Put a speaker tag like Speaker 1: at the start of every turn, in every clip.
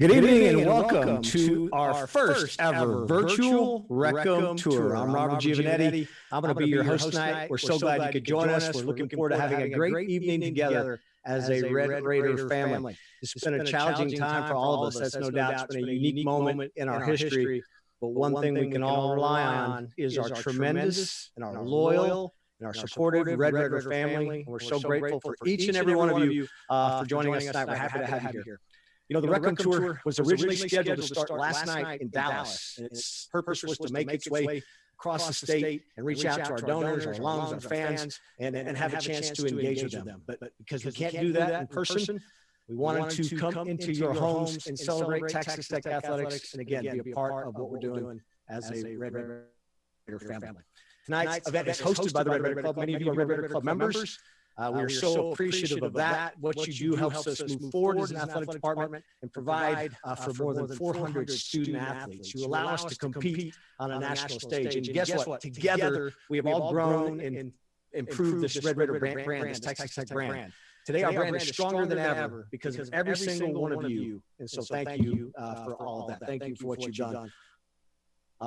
Speaker 1: Good evening and welcome to our first ever virtual Recum Tour. I'm Robert Giovanetti. I'm going to be your host tonight. We're so glad you could join us. We're looking forward to having a great evening together as a Red Raider family. It's been a challenging time for all of us. That's no doubt. It's been a unique moment in our history. But one thing we can all rely on is our tremendous and our loyal and our supportive Red Raider family. We're so grateful for each and every one of you for joining us tonight. We're happy to have you here. You know, the Recum Tour was originally scheduled to start last night in Dallas, and its purpose was to make its way across the state and reach out to our donors, our alums, our fans, and have a chance to engage with them. But because we can't do that in person, we wanted to come into your homes and celebrate Texas Tech athletics, and again, be a part of what we're doing as a Red Raider family. Tonight's event is hosted by the Red Raider Club. Many of you are Red Raider Club members. We are so appreciative of that. What you do helps us move forward as an athletic department and provide for more than 400 student athletes. You allow us to compete on a national stage. And guess what? Together, we have all grown and improved this Red Raider brand, this Texas Tech brand. Today, our brand is stronger than ever because of every single one of you. And so thank you for all of that. Thank you for what you've done.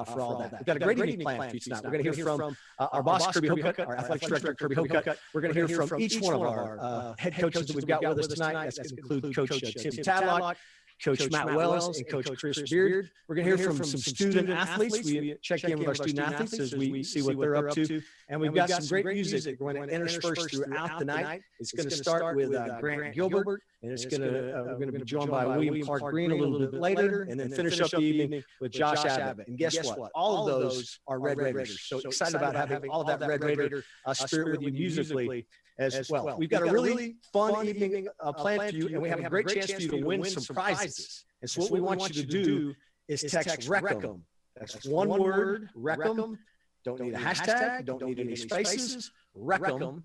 Speaker 1: For all that. We've got a great evening planned for you tonight. We're going to hear from our boss, Kirby Hocutt, our athletic director, Kirby Hocutt. We're going to hear from each one of our head coaches that we've got with us tonight. That's going to include Coach Tim Tadlock, Coach Matt Wells, and Coach Chris Beard. We're going to hear from some student athletes. We check in with our student athletes as we see what they're up to. And we've got some great music going to intersperse throughout the night. It's going to start with Grant Gilbert, and it's going to we're going to be joined by William Clark Green a little bit later, and then finish up the evening with Josh Abbott. And guess what? All of those are Red Raiders. So excited about having all of that Red Raider spirit with you musically as well. We've got a really fun evening planned for you, and we have a great chance for you to win some prizes. And so what we want you to do is text Recum. That's one word, Recum. Don't need a hashtag. Don't need any spaces. Recum,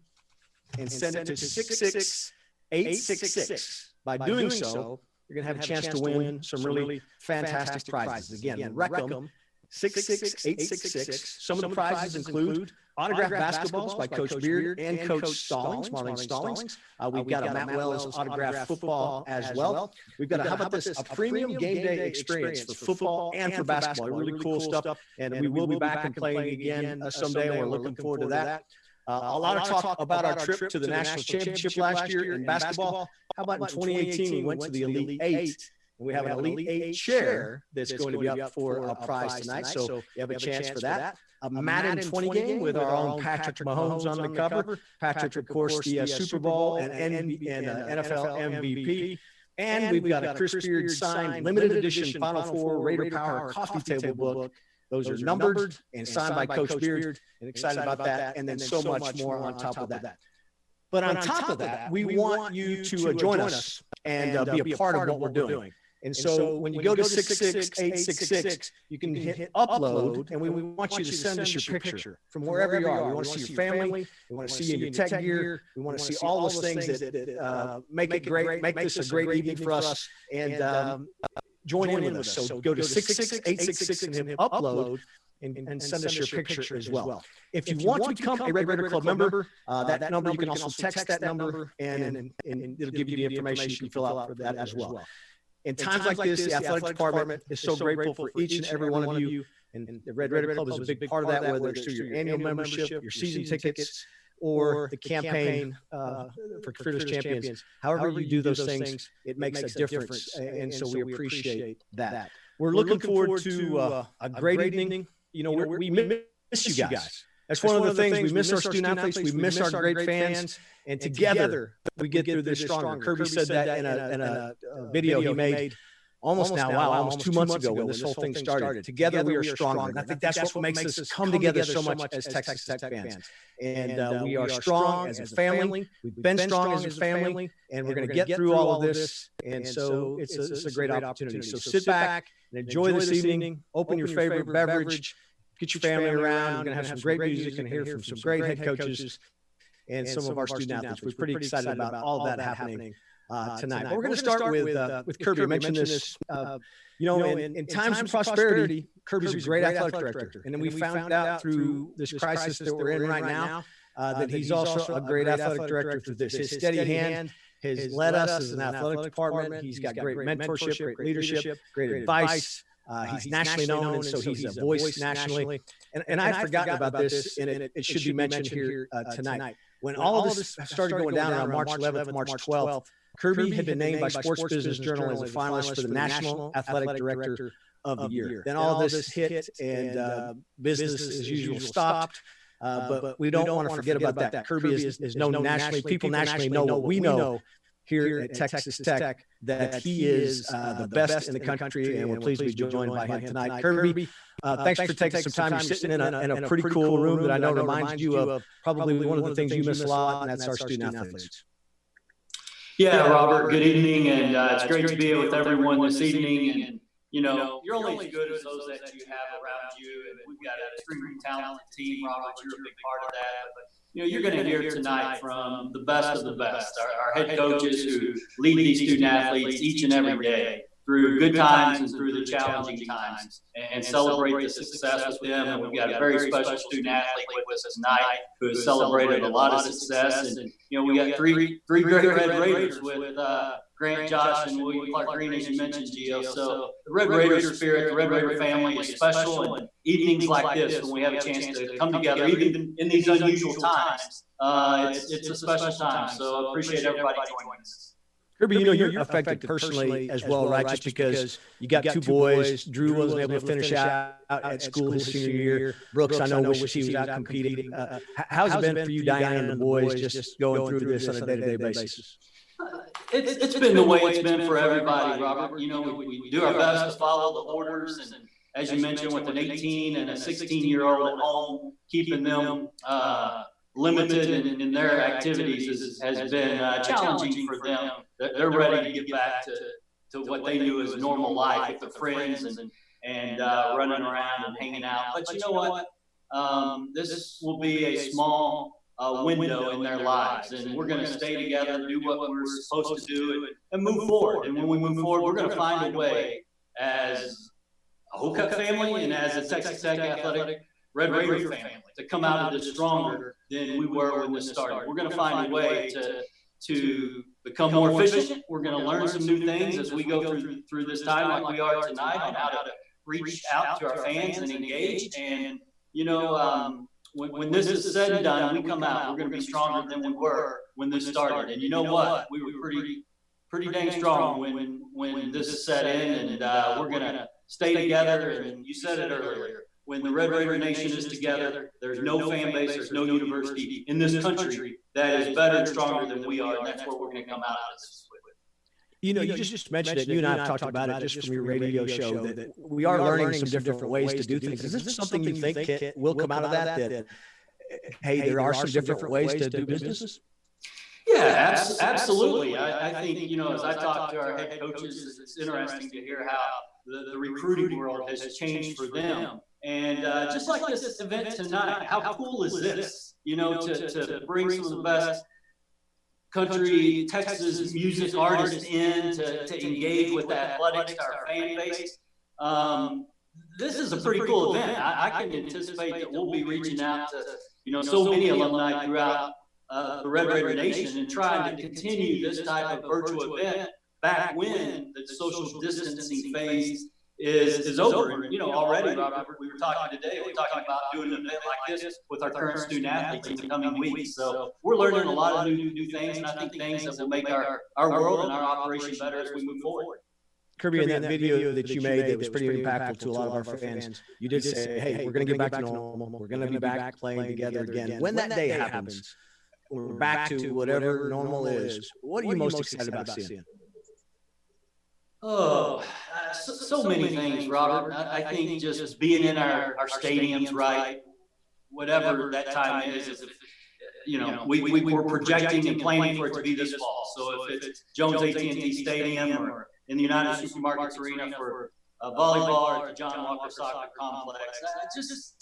Speaker 1: and send it to 66866. By doing so, you're going to have a chance to win some really fantastic prizes. Again, Recum, 66866. Some of the prizes include autographed basketballs by Coach Beard and Coach Stallings, Marlene Stallings. We've got a Matt Wells autographed football as well. We've got, how about this, a premium game day experience for football and for basketball. Really cool stuff. And we will be back and playing again someday, and we're looking forward to that. A lot of talk about our trip to the national championship last year in basketball. How about in 2018, we went to the Elite Eight. We have an Elite Eight chair that's going to be up for a prize tonight, so you have a chance for that. A Madden 20 game with our own Patrick Mahomes on the cover. Patrick, of course, the Super Bowl and NFL MVP. And we've got a Chris Beard signed limited edition Final Four Raider Power coffee table book. Those are numbered and signed by Coach Beard, and excited about that, and then so much more on top of that. But on top of that, we want you to join us and be a part of what we're doing. And so when you go to 66866, you can hit upload, and we want you to send us your picture from wherever you are. We want to see your family. We want to see you in your tech gear. We want to see all those things that make it great, make this a great evening for us, and join in with us. So go to 66866 and hit upload, and send us your picture as well. If you want to become a Red Raider Club member, that number, you can also text that number, and it'll give you the information you can fill out for that as well. In times like this, the athletic department is so grateful for each and every one of you, and the Red Raider Club is a big part of that, whether it's through your annual membership, your season tickets, or the campaign for Critters Champions. However you do those things, it makes a difference, and so we appreciate that. We're looking forward to a great evening. You know, we miss you guys. That's one of the things. We miss our student athletes. We miss our great fans. And together, we get through this stronger. Kirby said that in a video he made almost 2 months ago when this whole thing started. Together, we are stronger. And I think that's what makes us come together so much as Texas Tech fans. And we are strong as a family. We've been strong as a family. And we're going to get through all of this. And so it's a great opportunity. So sit back and enjoy this evening. Open your favorite beverage. Get your family around. We're going to have some great music and hear from some great head coaches and some of our student athletes. We're pretty excited about all of that happening tonight. But we're going to start with Kirby. I mentioned this. You know, in times of prosperity, Kirby's a great athletic director. And then we found out through this crisis that we're in right now that he's also a great athletic director through this. His steady hand has led us as an athletic department. He's got great mentorship, great leadership, great advice. He's nationally known, and so he's a voice nationally. And I'd forgotten about this, and it should be mentioned here tonight. When all of this started going down around March 11th, March 12th, Kirby had been named by Sports Business Journal as a finalist for the National Athletic Director of the Year. Then all of this hit, and business as usual stopped. But we don't want to forget about that. Kirby is known nationally. People nationally know what we know here at Texas Tech, that he is the best in the country, and we're pleased to be joined by him tonight. Kirby, thanks for taking some time. You're sitting in a pretty cool room that I know reminds you of probably one of the things you miss a lot, and that's our student athletes.
Speaker 2: Yeah, Robert, good evening, and it's great to be here with everyone this evening. And, you know, you're only as good as those that you have around you, and we've got an extremely talented team. Robert, you're a big part of that. But, you know, you're going to hear tonight from the best of the best, our head coaches who lead these student athletes each and every day through good times and through the challenging times, and celebrate the success with them. And we've got a very special student athlete with us tonight who has celebrated a lot of success. And, you know, we got three great Red Raiders with Grant, Josh, and William Clark Green, as you mentioned, Gio. So the Red Raider spirit, the Red Raider family is special. And evenings like this, when we have a chance to come together, even in these unusual times, it's a special time. So I appreciate everybody joining us.
Speaker 1: Kirby, you know, you're affected personally as well, right? Just because you got two boys. Drew wasn't able to finish out at school his senior year. Brooks, I know, wishes he was out competing. How's it been for you, Diane, and the boys just going through this on a day-to-day basis?
Speaker 2: It's been the way it's been for everybody, Robert. You know, we do our best to follow the orders, and as you mentioned, with an 18 and a 16-year-old at home, keeping them limited in their activities has been challenging for them. They're ready to get back to what they knew as normal life with their friends and running around and hanging out. But you know what? This will be a small window in their lives, and we're going to stay together, do what we're supposed to do, and move forward. And when we move forward, we're going to find a way as a Hocutt family and as a Texas Tech athletic Red Raider family to come out of this stronger than we were when this started. We're going to find a way to become more efficient. We're going to learn some new things as we go through this time, like we are tonight, on how to reach out to our fans and engage. And, you know, when this is said and done, we come out, we're going to be stronger than we were when this started. And you know what? We were pretty dang strong when this set in, and we're going to stay together. And you said it earlier. When the Red Raider Nation is together, there's no fan base, there's no university in this country that is better and stronger than we are, and that's where we're going to come out of this with.
Speaker 1: You know, you just mentioned it. You and I have talked about it just from your radio show that we are learning some different ways to do things. Is this something you think will come out of that, hey, there are some different ways to do business?
Speaker 2: Yeah, absolutely. I think, you know, as I talk to our head coaches, it's interesting to hear how the recruiting world has changed for them. And just like this event tonight, how cool is this? You know, to bring some of the best country, Texas music artists in to engage with athletics, our fan base. This is a pretty cool event. I can anticipate that we'll be reaching out to, you know, so many alumni throughout the Red Raider Nation and trying to continue this type of virtual event back when the social distancing phase is over. And, you know, already, Robert, we were talking today, we're talking about doing an event like this with our current student athletes in the coming weeks. So we're learning a lot of new things, and I think things that will make our world and our operation better as we move forward.
Speaker 1: Kirby, in that video that you made that was pretty impactful to a lot of our fans, you did say, hey, we're going to get back to normal. We're going to be back playing together again. When that day happens, we're back to whatever normal is. What are you most excited about seeing?
Speaker 2: Oh, so many things, Robert. I think just being in our stadiums, right? Whatever that time is, you know, we're projecting and planning for it to be this fall. So if it's Jones AT&T Stadium or in the United Supermarkets Arena for volleyball or the John Walker Soccer Complex,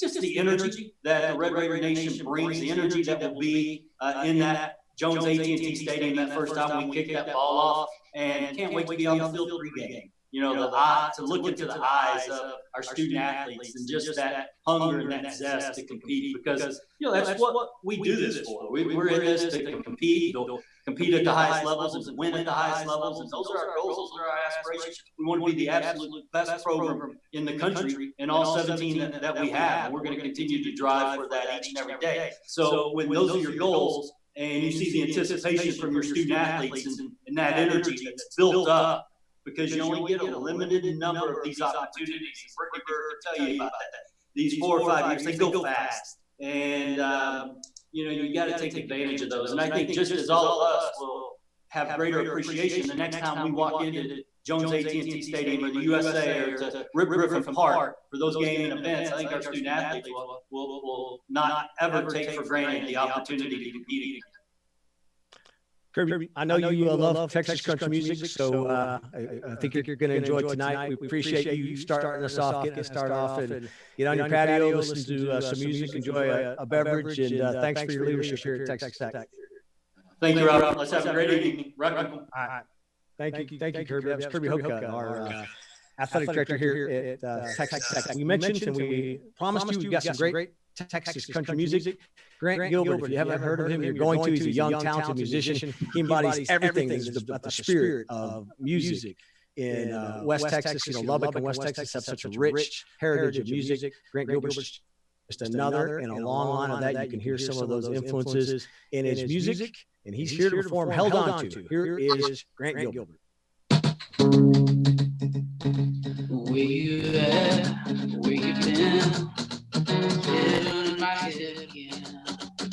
Speaker 2: just the energy that the Red Raider Nation brings, the energy that will be in that Jones AT&T Stadium that first time we kick that ball off, and can't wait to be on the field pregame. you know, the eye, to look into the eyes of our student athletes and just that hunger and that zest to compete, because, you know, that's what we do this for. We're in this to compete, to compete at the highest levels and win at the highest levels. And those are our goals. Those are our aspirations. We want to be the absolute best program in the country in all 17 that we have. And we're going to continue to drive for that each and every day. So when those are your goals and you see the anticipation from your student athletes and that energy that's built up, because you only get a limited number of these opportunities. Ricky Bird can tell you about that. These 4 or 5 years, they go fast. And, you know, you got to take advantage of those. And I think just as all of us will have greater appreciation the next time we walk into Jones AT&T Stadium or the USA or to Rip Griffin Park for those game and events, I think our student athletes will not ever take for granted the opportunity to compete again.
Speaker 1: Kirby, I know you love Texas country music, so I think you're going to enjoy tonight. We appreciate you starting us off, getting us started off, and get on your patio, listen to some music, enjoy a beverage, and thanks for your leadership here at Texas Tech.
Speaker 2: Thank you, Robert. Let's have a great evening. All
Speaker 1: right. Thank you, Kirby. That was Kirby Hoka, our athletic director here at Texas Tech. We mentioned and we promised you we've got some great Texas country music. Grant Gilbert, if you haven't heard of him, you're going to. He's a young, talented musician. He embodies everything that's about the spirit of music in West Texas. You know, Lubbock and West Texas have such a rich heritage of music. Grant Gilbert's just another in a long line of that. You can hear some of those influences in his music, and he's here to perform Held On To. Here is Grant Gilbert.
Speaker 3: Where you at? Where you been? Living in my head again.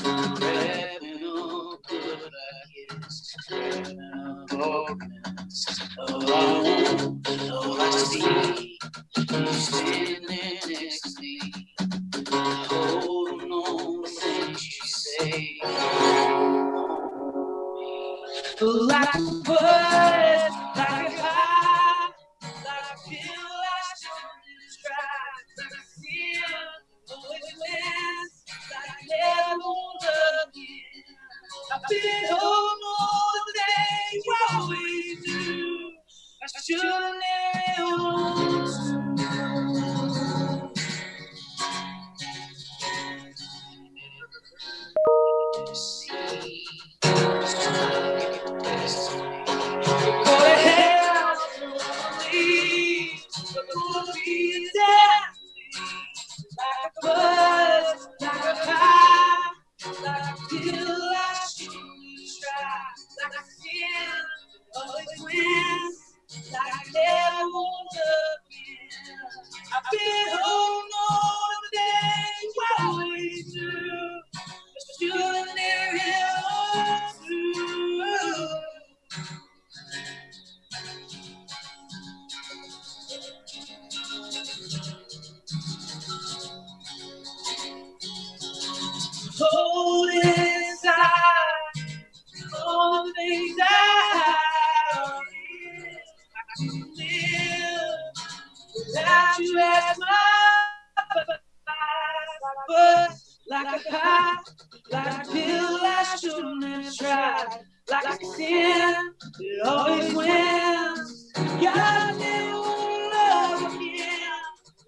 Speaker 3: Wrapping up good like it's wrapping up organs. Oh, I see you standing next to me. Holding on to things you say. Like a bird, like a high, like a pill I shouldn't try. Like a sin, always wins, like I never won't again. I've been holding on to things I always do. I should've never known. Hold inside all the things I live without you as my but like a high, like a pill I shouldn't have tried, like a sin, it always wins. God never won't love again,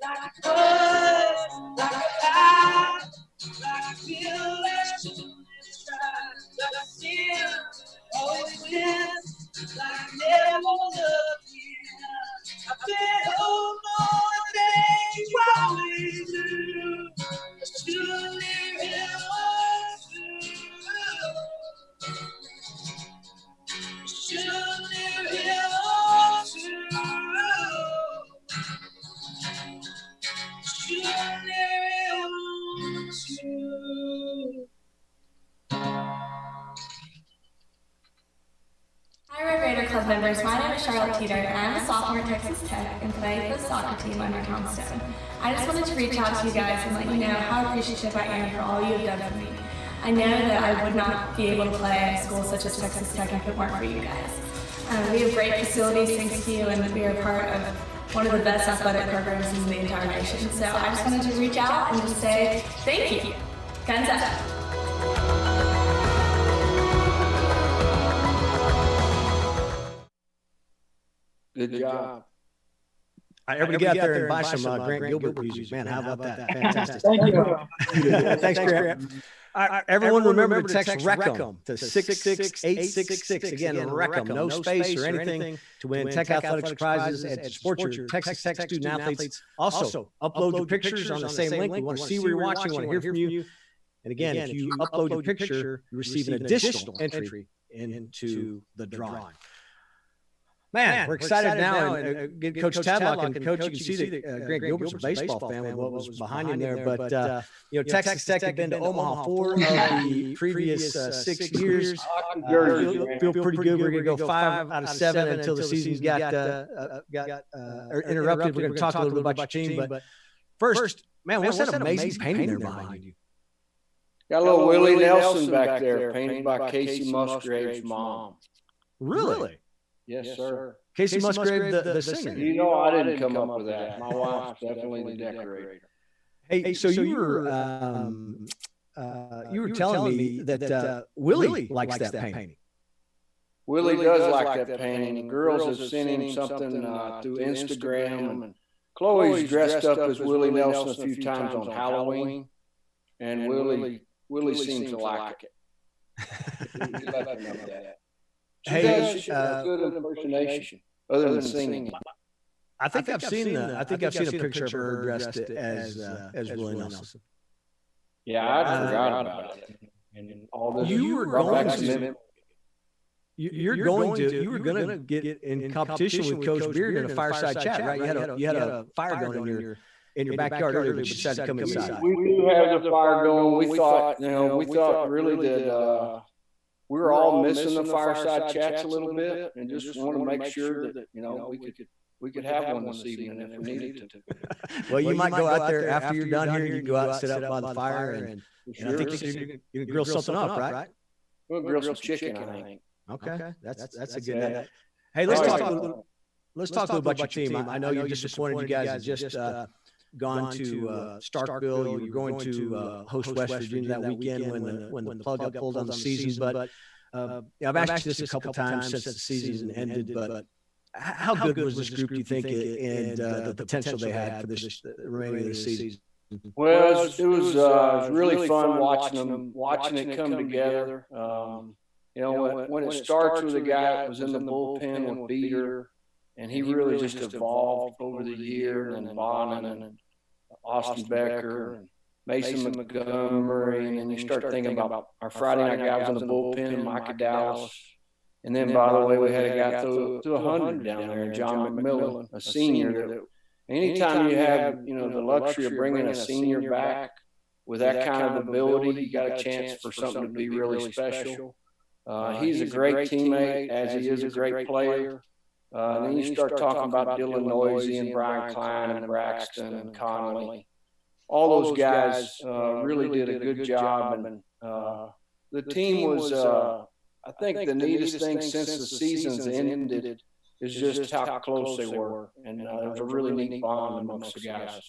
Speaker 3: like a buzz, like a high. Like I feel like shouldn't try, like I sin, always wins, like I never will again. I've been holding on to things I always do. I should live in I should live in should live
Speaker 4: Hi, Red Raider Club members. My name is Charlotte Teeter, and I'm a sophomore at Texas Tech and play for the soccer team under Tom Stone. I just wanted to reach out to you guys and let you know how appreciative I am for all you have done for me. I know that I would not be able to play at a school such as Texas Tech if it weren't for you guys. We have great facilities thanks to you, and we are part of one of the best athletic programs in the entire nation. So I just wanted to reach out and just say thank you. Guns up.
Speaker 5: Good job.
Speaker 1: Everybody get out there and buy some Grant Gilbert music, man. How about that? Fantastic.
Speaker 3: Thank you.
Speaker 1: Thanks, Grant. Everyone remember to text RECM to 66866. Again, RECM, no space or anything, to win Tech Athletics prizes and to support your Texas Tech student athletes. Also, upload your pictures on the same link. We want to see where you're watching. We want to hear from you. And again, if you upload your picture, you receive an additional entry into the drawing. Man, we're excited now, and get Coach Tadlock. And Coach, you can see that Grant Gilbert's a baseball fan with what was behind him there. But Texas Tech had been to Omaha 4 of the previous 6 years. Feel pretty good. We're going to go 5 out of 7 until the season got interrupted. We're going to talk a little bit about your team. But first, man, what's that amazing painting there behind you?
Speaker 5: Got a little Willie Nelson back there, painted by Casey Musgrave's mom.
Speaker 1: Really?
Speaker 5: Yes, sir.
Speaker 1: Casey Musgrave, the singer.
Speaker 5: You know, I didn't come up with that. My wife's definitely the decorator.
Speaker 1: Hey, so you were telling me that Willie likes that painting.
Speaker 5: Willie does like that painting. Girls have sent him something through Instagram, and Chloe's dressed up as Willie Nelson a few times on Halloween, and Willie seems to like it. Let them know that. She does good impersonation, other than singing.
Speaker 1: I think I've seen a picture of her dressed as Willie Nelson.
Speaker 5: Yeah, I forgot about it. And all this
Speaker 1: you were going to get in competition with Coach Beard in a fireside chat, right? You had a fire going in your backyard earlier, but you decided to come inside.
Speaker 5: We do have the fire going. We thought really that we were all missing the fireside chats a little bit, and just want to make sure that we could have one this evening if we needed to.
Speaker 1: Well, you might go out there after you're done here. You can go out and sit up by the fire, and I think you can grill something up, right?
Speaker 5: We'll grill some chicken, I think.
Speaker 1: Okay, that's a good. Hey, let's talk a little about your team. I know you're disappointed. You guys have just gone to Starkville. You're going to host West Virginia that weekend when the plug got pulled on the season. But I've asked you this a couple times since the season ended. But how good was this group, do you think, and the potential they had for this remaining of the season?
Speaker 5: Well, it was really fun watching it come together. When it starts with a guy that was in the bullpen with Beater, and he really just evolved over the year, and then Bonin and Austin Becker and Mason Montgomery, and then you start thinking about our Friday night guys in the bullpen, Micah Dallas. And then, by the way, we had a guy through 100 down there, John McMillan, a senior. That anytime you have, the luxury of bringing a senior back with that kind of ability, you got a chance for something to be really special. He's a great teammate, as he is a great player. And then you start talking about Dylan Noisy and Brian Klein and Braxton and Connolly. All those guys really did a good job. And the team was, I think, the neatest thing since the season's ended is just how close they were. And there was a really neat bond amongst the guys.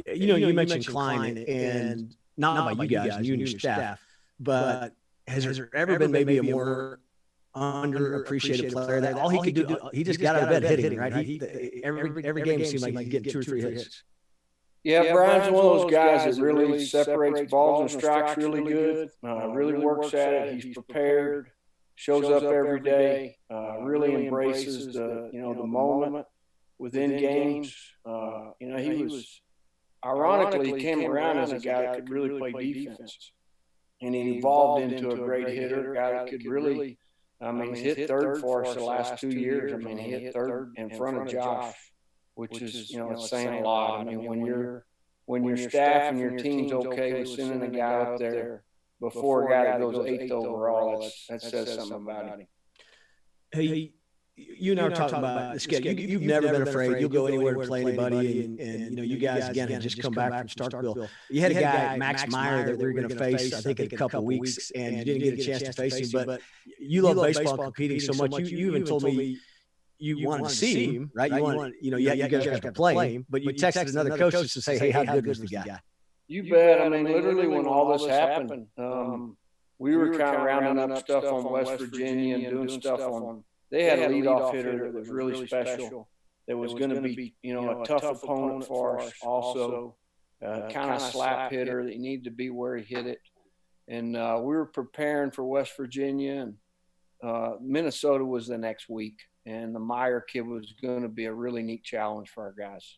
Speaker 1: You mentioned Klein, and not by you guys, you and your staff, but has there ever been maybe a more underappreciated player that all he could do, he just got out of bed hitting, right? Every game seemed like he'd get 2 or 3 hits.
Speaker 5: Yeah, Brian's one of those guys that really separates balls and strikes really good, really works at it. He's prepared, shows up every day, really embraces the moment within games. He was, ironically, he came around as a guy that could really play defense. And he evolved into a great hitter, a guy that could really, he's hit third for us the last 2 years. He hit third in front of Josh, which is, it's saying a lot. When your staff and your team's okay with sending a guy up there before a guy that goes 8th overall, that says something about him.
Speaker 1: Hey, you and I were talking about the schedule. You've never been afraid. You'll go anywhere to play anybody. And you guys, again, had just come back from Starkville. You had a guy, Max Meyer, that we were going to face, I think, in a couple of weeks, and you didn't get a chance to face him. But you love baseball and competing so much. You even told me you wanted to see him, right? You guys have to play him, but you texted another coach just to say, hey, how good was the guy?
Speaker 5: You bet. Literally when all this happened, we were kind of rounding up stuff on West Virginia and doing stuff on. They had a leadoff hitter that was really special. that was going to be, a tough opponent for us also. Kind of slap hitter that he needed to be where he hit it. And we were preparing for West Virginia, and Minnesota was the next week. And the Meyer kid was going to be a really neat challenge for our guys.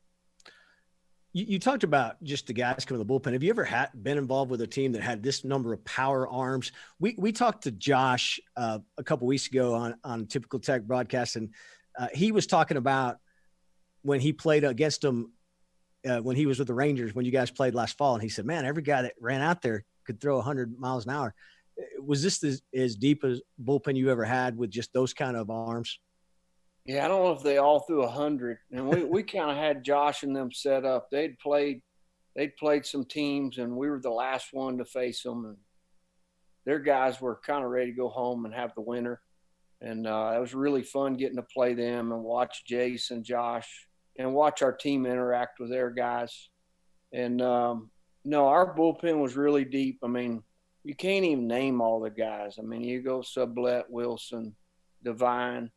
Speaker 1: You talked about just the guys coming to the bullpen. Have you ever been involved with a team that had this number of power arms? We talked to Josh a couple weeks ago on Typical Tech broadcast, and he was talking about when he played against them when he was with the Rangers, when you guys played last fall. And he said, man, every guy that ran out there could throw 100 miles an hour. Was this as deep as bullpen you ever had with just those kind of arms?
Speaker 5: Yeah, I don't know if they all threw 100. And we kind of had Josh and them set up. They'd played some teams, and we were the last one to face them. And their guys were kind of ready to go home and have the winter. And it was really fun getting to play them and watch Jace and Josh and watch our team interact with their guys. And, no, our bullpen was really deep. I mean, you can't even name all the guys. I mean, you go Sublette, Wilson, Devine,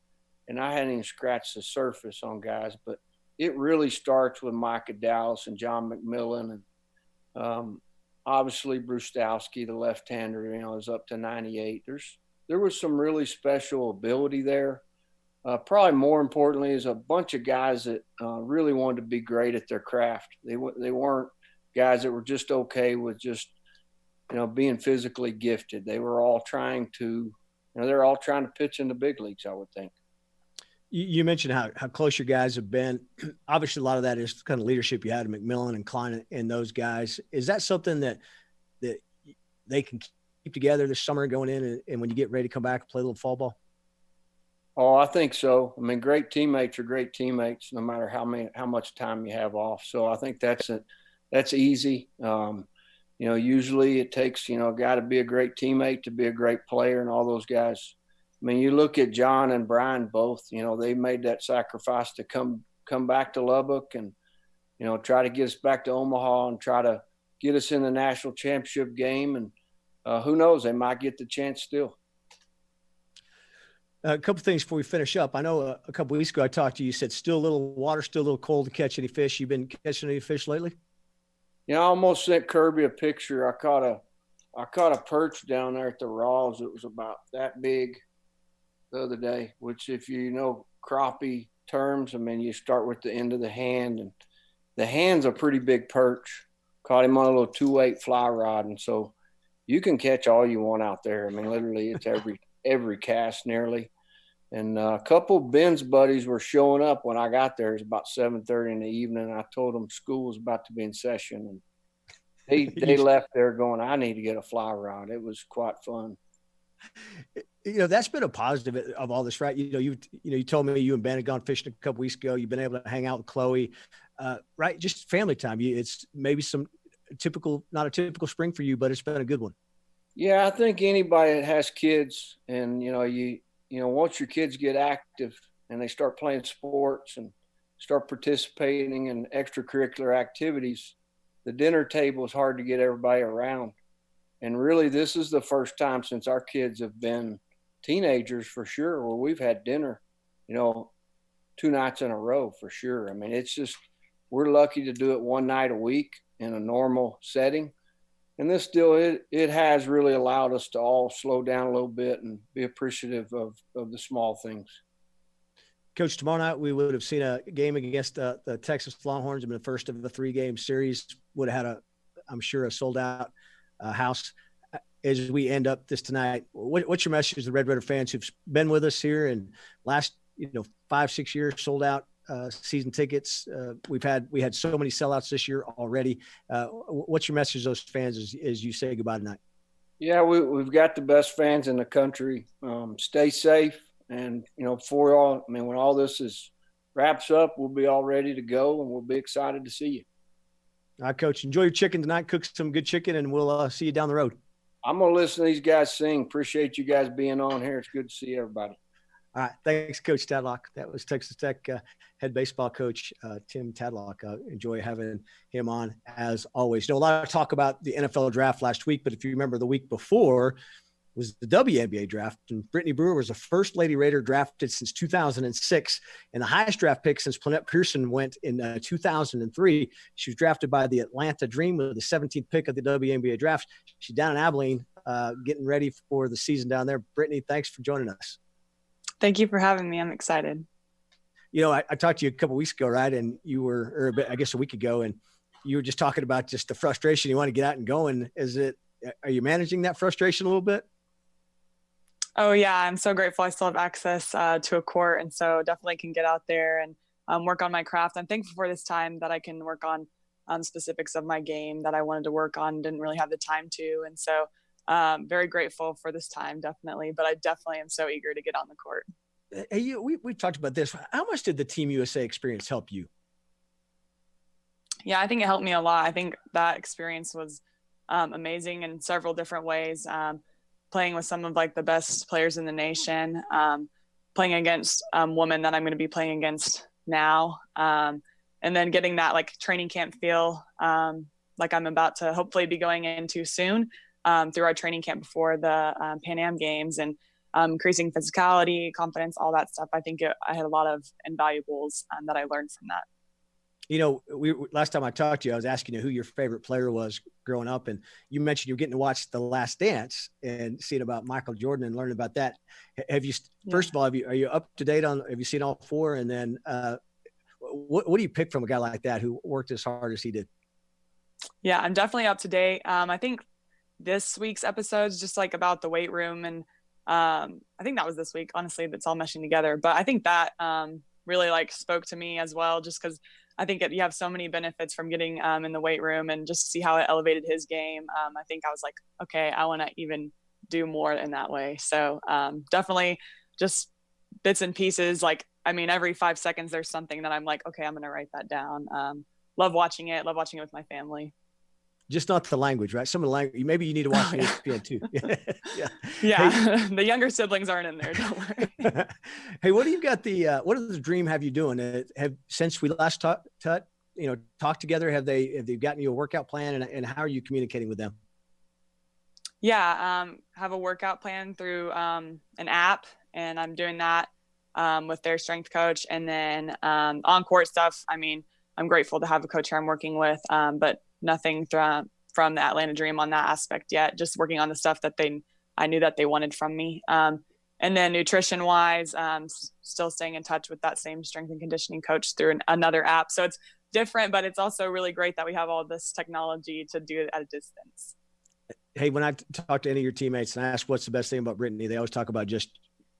Speaker 5: and I hadn't even scratched the surface on guys, but it really starts with Micah Dallas and John McMillan, and obviously Brustowski, the left-hander, is up to 98. There was some really special ability there. Probably more importantly is a bunch of guys that really wanted to be great at their craft. They weren't guys that were just okay with just, being physically gifted. They were all trying to, they're all trying to pitch in the big leagues, I would think.
Speaker 1: You mentioned how close your guys have been. Obviously, a lot of that is kind of leadership you had in McMillan and Klein and those guys. Is that something that they can keep together this summer going in and when you get ready to come back and play a little fall ball?
Speaker 5: Oh, I think so. I mean, great teammates are great teammates no matter how much time you have off. So I think that's easy. Usually it takes, a guy to be a great teammate, to be a great player, and all those guys. I mean, you look at John and Brian both, they made that sacrifice to come back to Lubbock and, try to get us back to Omaha and try to get us in the national championship game. And who knows, they might get the chance still.
Speaker 1: A couple things before we finish up. I know a couple of weeks ago I talked to you. You said still a little water, still a little cold to catch any fish. You been catching any fish lately?
Speaker 5: I almost sent Kirby a picture. I caught a perch down there at the Raws. It was about that big the other day, which if you know crappie terms, I mean, you start with the end of the hand, and the hand's a pretty big perch. Caught him on a little 2-weight fly rod, and so you can catch all you want out there. I mean, literally it's every cast nearly. And a couple of Ben's buddies were showing up when I got there. It was about 7:30 in the evening. I told them school was about to be in session, and they left there going, I need to get a fly rod. It was quite fun.
Speaker 1: That's been a positive of all this, right? You told me you and Ben had gone fishing a couple weeks ago. You've been able to hang out with Chloe, right? Just family time. It's maybe not a typical spring for you, but it's been a good one.
Speaker 5: Yeah, I think anybody that has kids and, once your kids get active and they start playing sports and start participating in extracurricular activities, the dinner table is hard to get everybody around. And really, this is the first time since our kids have been teenagers for sure, where we've had dinner, 2 nights in a row for sure. I mean, it's just, we're lucky to do it one night a week in a normal setting. And this still, it has really allowed us to all slow down a little bit and be appreciative of the small things.
Speaker 1: Coach, tomorrow night we would have seen a game against the Texas Longhorns. It'd been the first of the 3-game series. Would have had I'm sure, a sold-out house. As we end up this tonight, what's your message to the Red Raider fans who've been with us here and last 5-6 years sold out season tickets? We had so many sellouts this year already. What's your message to those fans as you say goodbye tonight?
Speaker 5: Yeah, we've got the best fans in the country. Stay safe, and for all, I mean, when all this wraps up, we'll be all ready to go, and we'll be excited to see you.
Speaker 1: All right, Coach. Enjoy your chicken tonight. Cook some good chicken, and we'll see you down the road.
Speaker 5: I'm gonna listen to these guys sing. Appreciate you guys being on here. It's good to see everybody.
Speaker 1: All right. Thanks, Coach Tadlock. That was Texas Tech head baseball coach, Tim Tadlock. Enjoy having him on as always. A lot of talk about the NFL draft last week, but if you remember the week before, was the WNBA draft. And Brittany Brewer was the first Lady Raider drafted since 2006 and the highest draft pick since Planette Pearson went in 2003. She was drafted by the Atlanta Dream with the 17th pick of the WNBA draft. She's down in Abilene getting ready for the season down there. Brittany, thanks for joining us.
Speaker 6: Thank you for having me. I'm excited.
Speaker 1: You know, I talked to you a couple of weeks ago, right? And you were, or I guess a week ago, and you were just talking about just the frustration. You want to get out and go. And are you managing that frustration a little bit?
Speaker 6: Oh yeah, I'm so grateful I still have access to a court, and so definitely can get out there and work on my craft. I'm thankful for this time that I can work on specifics of my game that I wanted to work on, didn't really have the time to, and so very grateful for this time, definitely. But I definitely am so eager to get on the court.
Speaker 1: Hey, we talked about this. How much did the Team USA experience help you?
Speaker 6: Yeah, I think it helped me a lot. I think that experience was amazing in several different ways. Playing with some of like the best players in the nation, playing against women that I'm going to be playing against now. And then getting that like training camp feel like I'm about to hopefully be going into soon through our training camp before the Pan Am Games, and increasing physicality, confidence, all that stuff. I think I had a lot of invaluables that I learned from that.
Speaker 1: You know, last time I talked to you, I was asking you who your favorite player was growing up, and you mentioned you're getting to watch The Last Dance and seeing about Michael Jordan and learning about that. Have you, first of all, are you up to date on? Have you seen all four? And then, what do you pick from a guy like that who worked as hard as he did?
Speaker 6: Yeah, I'm definitely up to date. I think this week's episode is just like about the weight room, and I think that was this week. Honestly, that's all meshing together. But I think that really like spoke to me as well, just because I think you have so many benefits from getting in the weight room, and just see how it elevated his game. I think I was like, okay, I want to even do more in that way. So definitely just bits and pieces. Like, I mean, every 5 seconds there's something that I'm like, okay, I'm going to write that down. Love watching it with my family.
Speaker 1: Just not the language, right? Some of the language, maybe you need to watch ESPN too.
Speaker 6: Yeah.
Speaker 1: Hey,
Speaker 6: the younger siblings aren't in there. Don't worry.
Speaker 1: Hey, what do you got what does the Dream have you doing? Since we last talked together, have they gotten you a workout plan, and how are you communicating with them?
Speaker 6: Yeah. Have a workout plan through an app, and I'm doing that with their strength coach. And then on court stuff, I mean, I'm grateful to have a coach here I'm working with, but nothing from the Atlanta Dream on that aspect yet. Just working on the stuff that I knew that they wanted from me. And then nutrition wise, still staying in touch with that same strength and conditioning coach through another app. So it's different, but it's also really great that we have all this technology to do it at a distance. Hey,
Speaker 1: when I talk to any of your teammates and I ask what's the best thing about Brittany, they always talk about just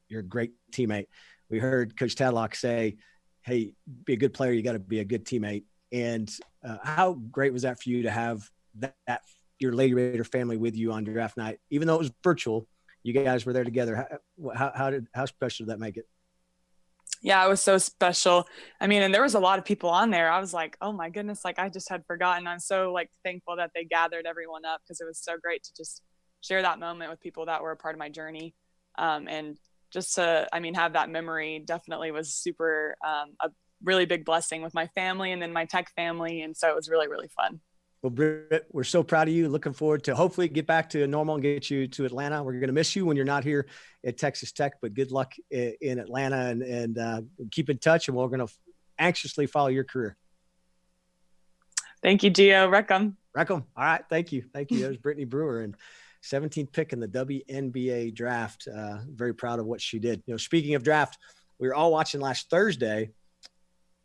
Speaker 1: you're a great teammate. We heard Coach Tadlock say, hey, be a good player, you got to be a good teammate. And how great was that for you to have that your Lady Raider family with you on draft night, even though it was virtual? You guys were there together. How special did that make it? Yeah, it was so special. I mean, and there was a lot of people on there. I was like, oh my goodness, like I just had forgotten. I'm so like thankful that they gathered everyone up, because it was so great to just share that moment with people that were a part of my journey. And just to, I mean, have that memory definitely was super a really big blessing with my family and then my tech family. And so it was really, really fun. Well, Britt, we're so proud of you. Looking forward to hopefully get back to normal and get you to Atlanta. We're going to miss you when you're not here at Texas Tech, but good luck in Atlanta, and keep in touch, and we're going to anxiously follow your career. Thank you, Gio. Reckham. All right. Thank you. That was Brittany Brewer, and 17th pick in the WNBA draft. Very proud of what she did. You know, speaking of draft, we were all watching last Thursday.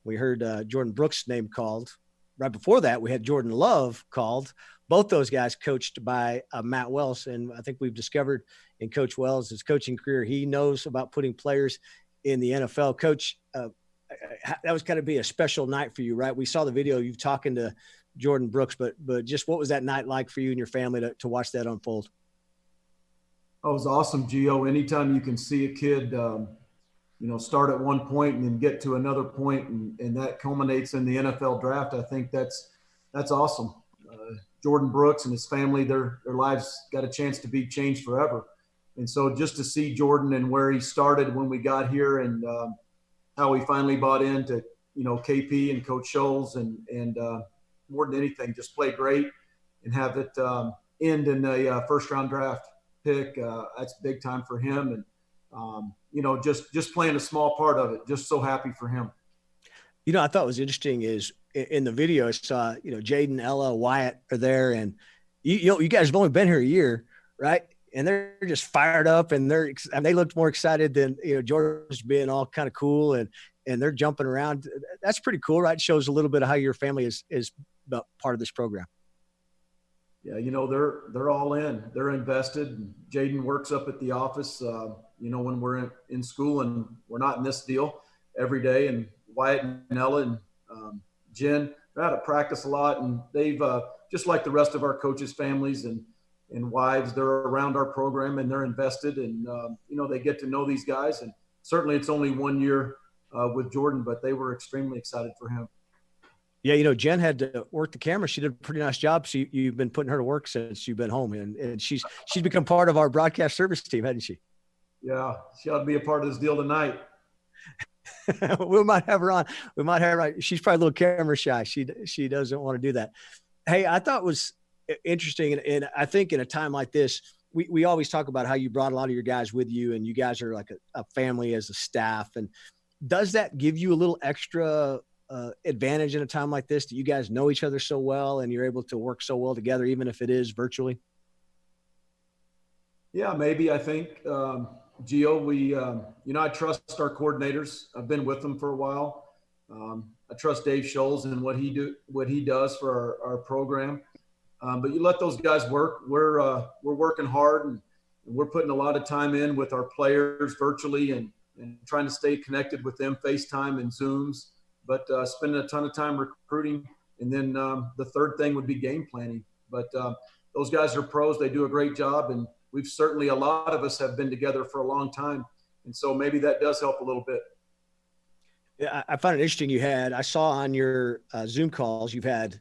Speaker 1: We heard Jordan Brooks' name called. Right before that, we had Jordan Love called. Both those guys coached by Matt Wells. And I think we've discovered in Coach Wells' his coaching career, he knows about putting players in the NFL. Coach, that was going to be a special night for you, right? We saw the video, you talking to Jordan Brooks, but just what was that night like for you and your family to watch that unfold?
Speaker 7: Oh, it was awesome, Gio. Anytime you can see a kid start at one point and then get to another point, and that culminates in the NFL draft, I think that's awesome. Jordan Brooks and his family, their lives got a chance to be changed forever. And so just to see Jordan and where he started when we got here, and how he finally bought into, KP and Coach Scholes, and more than anything, just play great and have it end in a first-round draft. pick. That's big time for him. And, just playing a small part of it, just so happy for him.
Speaker 1: I thought was interesting is in the video, I saw, Jaden, Ella, Wyatt are there, and you guys have only been here a year, right? And they're just fired up, and they looked more excited than, George's being all kind of cool, and they're jumping around. That's pretty cool, right? It shows a little bit of how your family is part of this program.
Speaker 7: Yeah, they're all in. They're invested. Jaden works up at the office, when we're in school and we're not in this deal every day. And Wyatt and Ella and Jen, they're out of practice a lot. And they've, just like the rest of our coaches' families and wives, they're around our program and they're invested. And, they get to know these guys. And certainly it's only 1 year with Jordan, but they were extremely excited for him.
Speaker 1: Yeah, Jen had to work the camera. She did a pretty nice job. So you've been putting her to work since you've been home, and she's become part of our broadcast service team, hasn't she?
Speaker 7: Yeah, she ought to be a part of this deal tonight.
Speaker 1: We might have her on. She's probably a little camera shy. She doesn't want to do that. Hey, I thought it was interesting, and I think in a time like this, we always talk about how you brought a lot of your guys with you, and you guys are like a family as a staff. And does that give you a little extra advantage in a time like this, that you guys know each other so well and you're able to work so well together, even if it is virtually?
Speaker 7: Yeah, maybe. I think, Gio, we, I trust our coordinators. I've been with them for a while. I trust Dave Scholes and what he does for our program. But you let those guys work. We're working hard, and we're putting a lot of time in with our players virtually and trying to stay connected with them, FaceTime and Zooms. But spending a ton of time recruiting. And then the third thing would be game planning. But those guys are pros. They do a great job. And a lot of us have been together for a long time. And so maybe that does help a little bit.
Speaker 1: Yeah, I found it interesting. I saw on your Zoom calls, you've had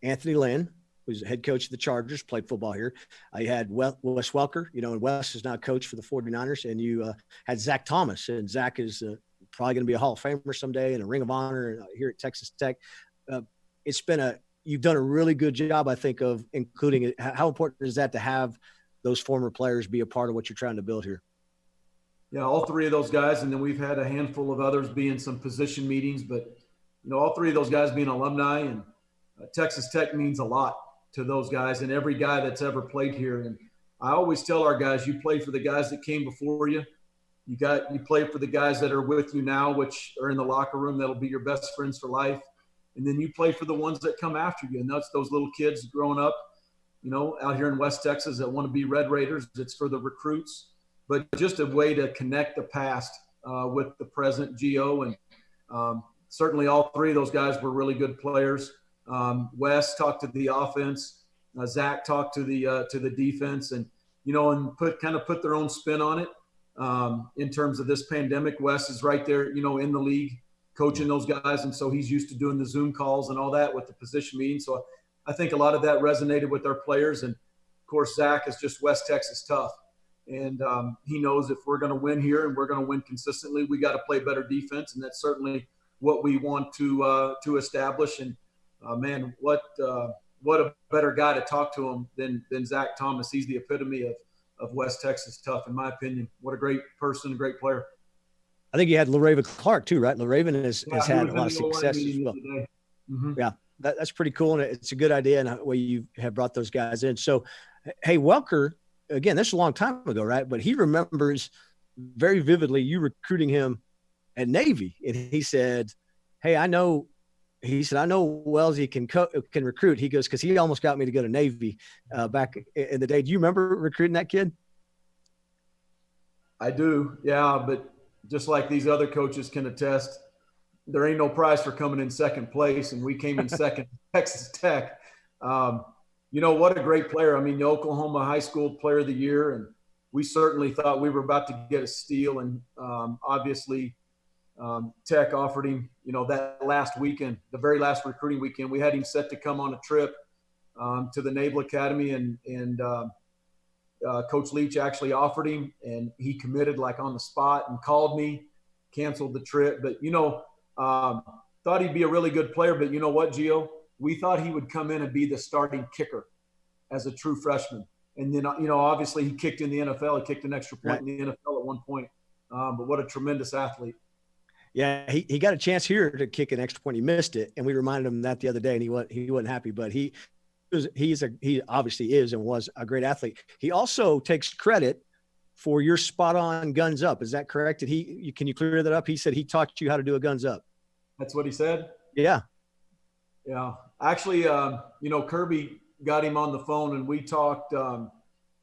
Speaker 1: Anthony Lynn, who's the head coach of the Chargers, played football here. You had Wes Welker, and Wes is now coach for the 49ers. And you had Zach Thomas. And Zach is probably going to be a Hall of Famer someday and a Ring of Honor here at Texas Tech. You've done a really good job, I think, of including it. How important is that to have those former players be a part of what you're trying to build here?
Speaker 7: Yeah, all three of those guys. And then we've had a handful of others be in some position meetings, but all three of those guys being alumni, and Texas Tech means a lot to those guys and every guy that's ever played here. And I always tell our guys, you play for the guys that came before you. You play for the guys that are with you now, which are in the locker room. That'll be your best friends for life. And then you play for the ones that come after you. And that's those little kids growing up, out here in West Texas that want to be Red Raiders. It's for the recruits, but just a way to connect the past with the present, Gio. And certainly all three of those guys were really good players. Wes talked to the offense. Zach talked to the defense, and put their own spin on it. In terms of this pandemic, Wes is right there, in the league coaching those guys. And so he's used to doing the Zoom calls and all that with the position meeting. So I think a lot of that resonated with our players. And of course, Zach is just West Texas tough. And he knows if we're going to win here and we're going to win consistently, we got to play better defense. And that's certainly what we want to establish. And man, what a better guy to talk to him than Zach Thomas. He's the epitome of West Texas tough, in my opinion. What a great person, a great player. I
Speaker 1: think you had LaRaven Clark too, right? LaRaven has had a lot of success as well.
Speaker 7: Mm-hmm.
Speaker 1: Yeah, that's pretty cool. And it's a good idea and the way you have brought those guys in. So, hey, Welker, again, that's a long time ago, right? But he remembers very vividly you recruiting him at Navy. And he said, hey, I know Wellesley can recruit. He goes, because he almost got me to go to Navy back in the day. Do you remember recruiting that kid?
Speaker 7: I do, yeah. But just like these other coaches can attest, there ain't no prize for coming in second place, and we came in second. Texas Tech. What a great player. I mean, the Oklahoma High School Player of the Year, and we certainly thought we were about to get a steal, and obviously Tech offered him, that last weekend, the very last recruiting weekend. We had him set to come on a trip to the Naval Academy, and Coach Leach actually offered him, and he committed like on the spot and called me, canceled the trip. But, thought he'd be a really good player. But you know what, Gio? We thought he would come in and be the starting kicker as a true freshman. And then, obviously he kicked in the NFL. He kicked an extra point in the NFL at one point. But what a tremendous athlete.
Speaker 1: Yeah, he got a chance here to kick an extra point. He missed it, and we reminded him that the other day, and he wasn't happy. But he obviously is and was a great athlete. He also takes credit for your spot on guns up. Is that correct? Can you clear that up? He said he taught you how to do a guns up.
Speaker 7: That's what he said?
Speaker 1: Yeah.
Speaker 7: Yeah. Actually, Kirby got him on the phone and we talked. I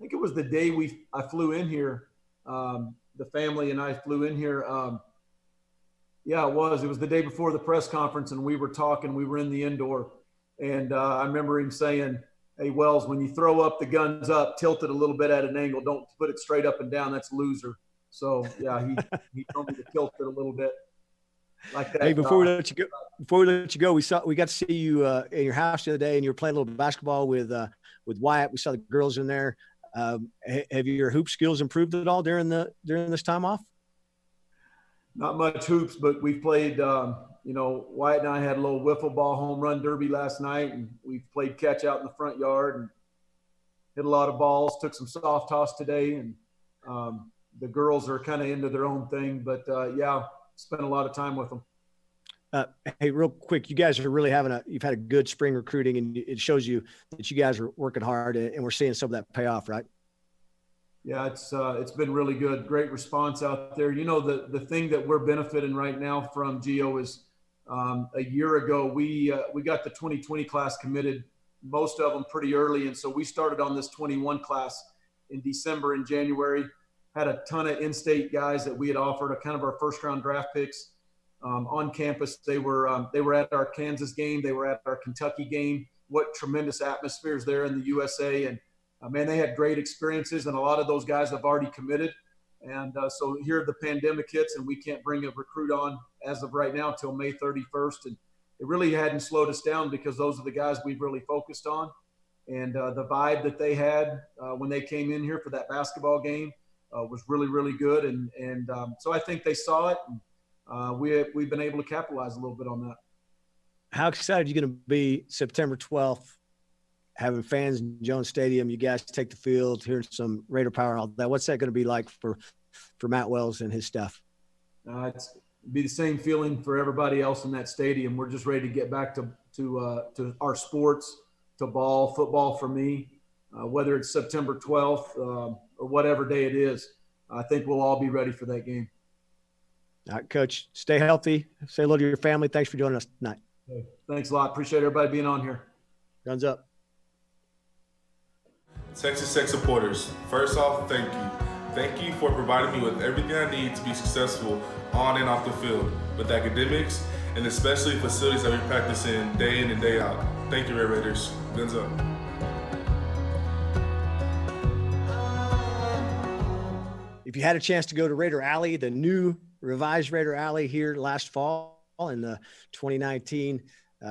Speaker 7: think it was the day I flew in here. The family and I flew in here. Yeah, it was the day before the press conference, and we were talking. We were in the indoor, and I remember him saying, "Hey, Wells, when you throw up the guns up, tilt it a little bit at an angle. Don't put it straight up and down. That's loser." So yeah, he told me to tilt it a little bit like that.
Speaker 1: Hey, before we let you go, we got to see you in your house the other day, and you were playing a little basketball with Wyatt. We saw the girls in there. Have your hoop skills improved at all during this time off?
Speaker 7: Not much hoops, but we played, Wyatt and I had a little wiffle ball home run derby last night, and we played catch out in the front yard and hit a lot of balls, took some soft toss today. And the girls are kind of into their own thing, but yeah, spent a lot of time with them.
Speaker 1: Hey, real quick, you guys are really you've had a good spring recruiting, and it shows you that you guys are working hard, and we're seeing some of that pay off, right?
Speaker 7: Yeah, it's been really good. Great response out there. The thing that we're benefiting right now from Geo is a year ago we got the 2020 class committed, most of them pretty early, and so we started on this 21 class in December and January. Had a ton of in-state guys that we had offered kind of our first-round draft picks on campus. They were at our Kansas game. They were at our Kentucky game. What tremendous atmospheres there in the USA, and man, they had great experiences, and a lot of those guys have already committed. And so here the pandemic hits, and we can't bring a recruit on as of right now till May 31st. And it really hadn't slowed us down because those are the guys we've really focused on. And the vibe that they had when they came in here for that basketball game was really, really good. And so I think they saw it, and we've been able to capitalize a little bit on that.
Speaker 1: How excited are you going to be September 12th? Having fans in Jones Stadium, you guys take the field, hearing some Raider power and all that. What's that going to be like for Matt Wells and his staff?
Speaker 7: It's be the same feeling for everybody else in that stadium. We're just ready to get back to our sports, to football for me, whether it's September 12th or whatever day it is. I think we'll all be ready for that game.
Speaker 1: All right, Coach, stay healthy. Say hello to your family. Thanks for joining us tonight.
Speaker 7: Thanks a lot. Appreciate everybody being on here.
Speaker 1: Guns up.
Speaker 8: Texas Tech supporters, first off, thank you. Thank you for providing me with everything I need to be successful on and off the field, with academics and especially facilities that we practice in day in and day out. Thank you, Red Raiders. Guns up.
Speaker 1: If you had a chance to go to Raider Alley, the new revised Raider Alley here last fall in the 2019,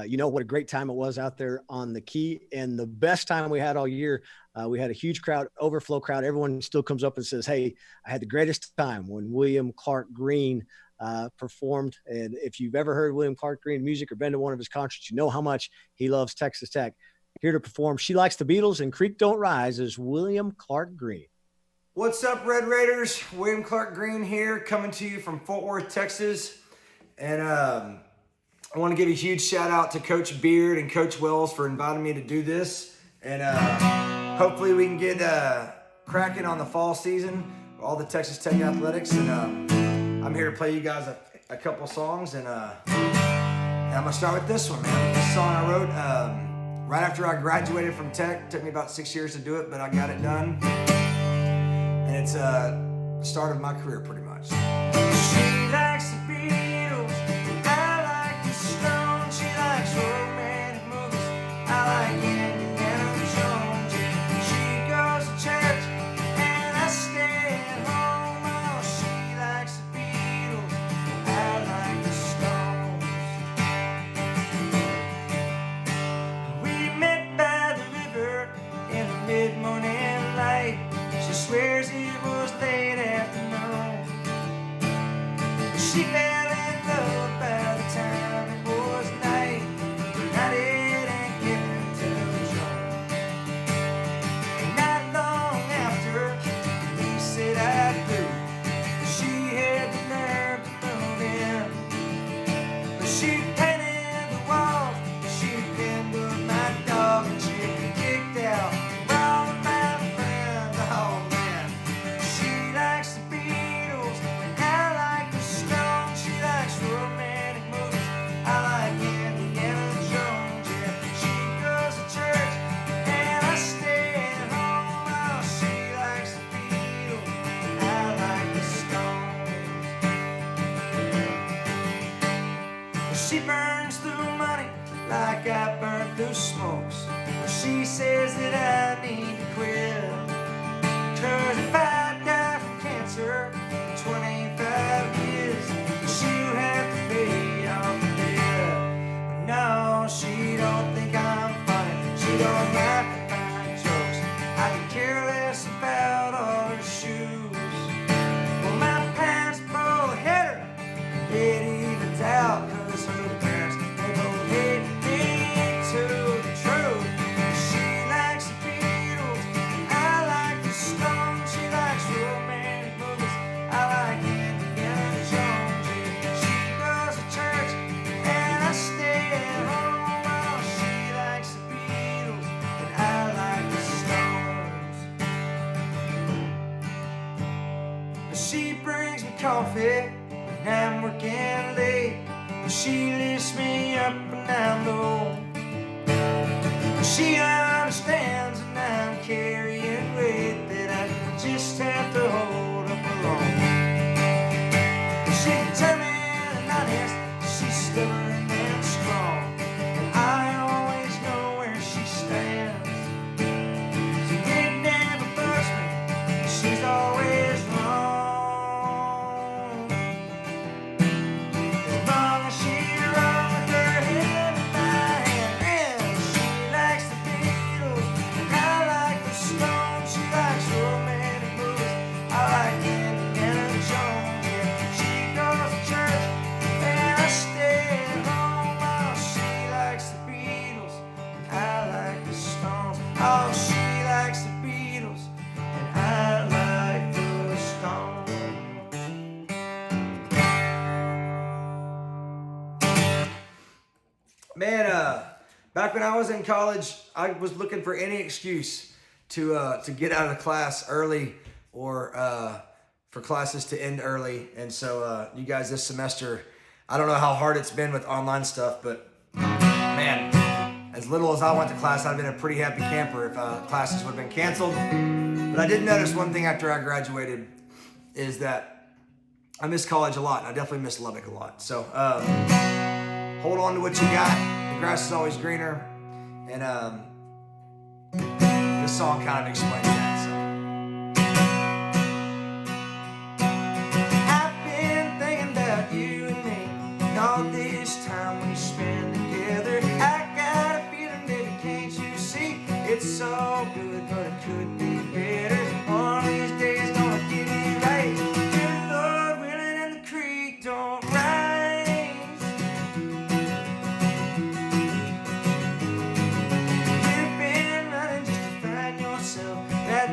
Speaker 1: you know what a great time it was out there on the key, and the best time we had all year. We had a huge crowd, overflow crowd. Everyone still comes up and says, "Hey, I had the greatest time when William Clark Green performed." And if you've ever heard William Clark Green music or been to one of his concerts, you know how much he loves Texas Tech. Here to perform "She Likes the Beatles" and "Creek Don't Rise" is William Clark Green.
Speaker 9: What's up, Red Raiders? William Clark Green here, coming to you from Fort Worth, Texas. And I want to give a huge shout out to Coach Beard and Coach Wells for inviting me to do this. And hopefully we can get cracking on the fall season, all the Texas Tech athletics. And I'm here to play you guys a couple songs. And I'm going to start with this one, man. This song I wrote right after I graduated from Tech. It took me about 6 years to do it, but I got it done. And it's the start of my career, pretty much. She likes the Beatles, I like the Stones. She likes romantic movies, I like Indiana Jones. She goes to church and I stay at home. Oh, she likes the Beatles, I like the Stones. We met by the river in the mid-morning light. She swears it was late afternoon. She fell in love by the time it was night. I didn't give her television. And not long She burns through money like I burn through smokes. She says that I need to quit, 'cause if I die from cancer in 25 years, she'll have to pay off the debt. But no, she don't think I'm funny. She don't laugh at my jokes. I could care less about all her shoes. Well, my pants both hit her. It evens out, 'cause her parents, they both hate me to the truth. She likes the Beatles, I like the Stones. She likes romantic movies, I like Indiana Jones. Yeah. She goes to church and I stay at home. Oh, she likes the Beatles and I like the Stones. She brings me coffee when I'm working late. She lifts me up when I'm low. She understands that I'm carrying weight that I just have to hold up alone. She's determined and honest, she's stubborn and strong, and I always know where she stands. So it never bugs me, she's always wrong. As long as she's wrong with her head in my hand. And she likes the Beatles, and I like the Stones. She likes romantic movies, I like Indiana Jones. Yeah, she goes to church and I stay at home. Oh, she likes the Beatles, and I like the Stones. Oh, she likes the Beatles, and I like the Stones. Man, back when I was in college, I was looking for any excuse to get out of the class early, or for classes to end early. And so you guys this semester, I don't know how hard it's been with online stuff, but man, as little as I went to class, I'd been a pretty happy camper if classes would have been canceled. But I did notice one thing after I graduated is that I miss college a lot, and I definitely miss Lubbock a lot. So hold on to what you got. The grass is always greener. And this song kind of explains that. So. I've been thinking about you and me, and all this time we spend together. I got a feeling, baby, can't you see? It's so good, but it could be better. One of these days gonna get it right. Dear Lord willing, and the creek don't rise. You've been running just to find yourself,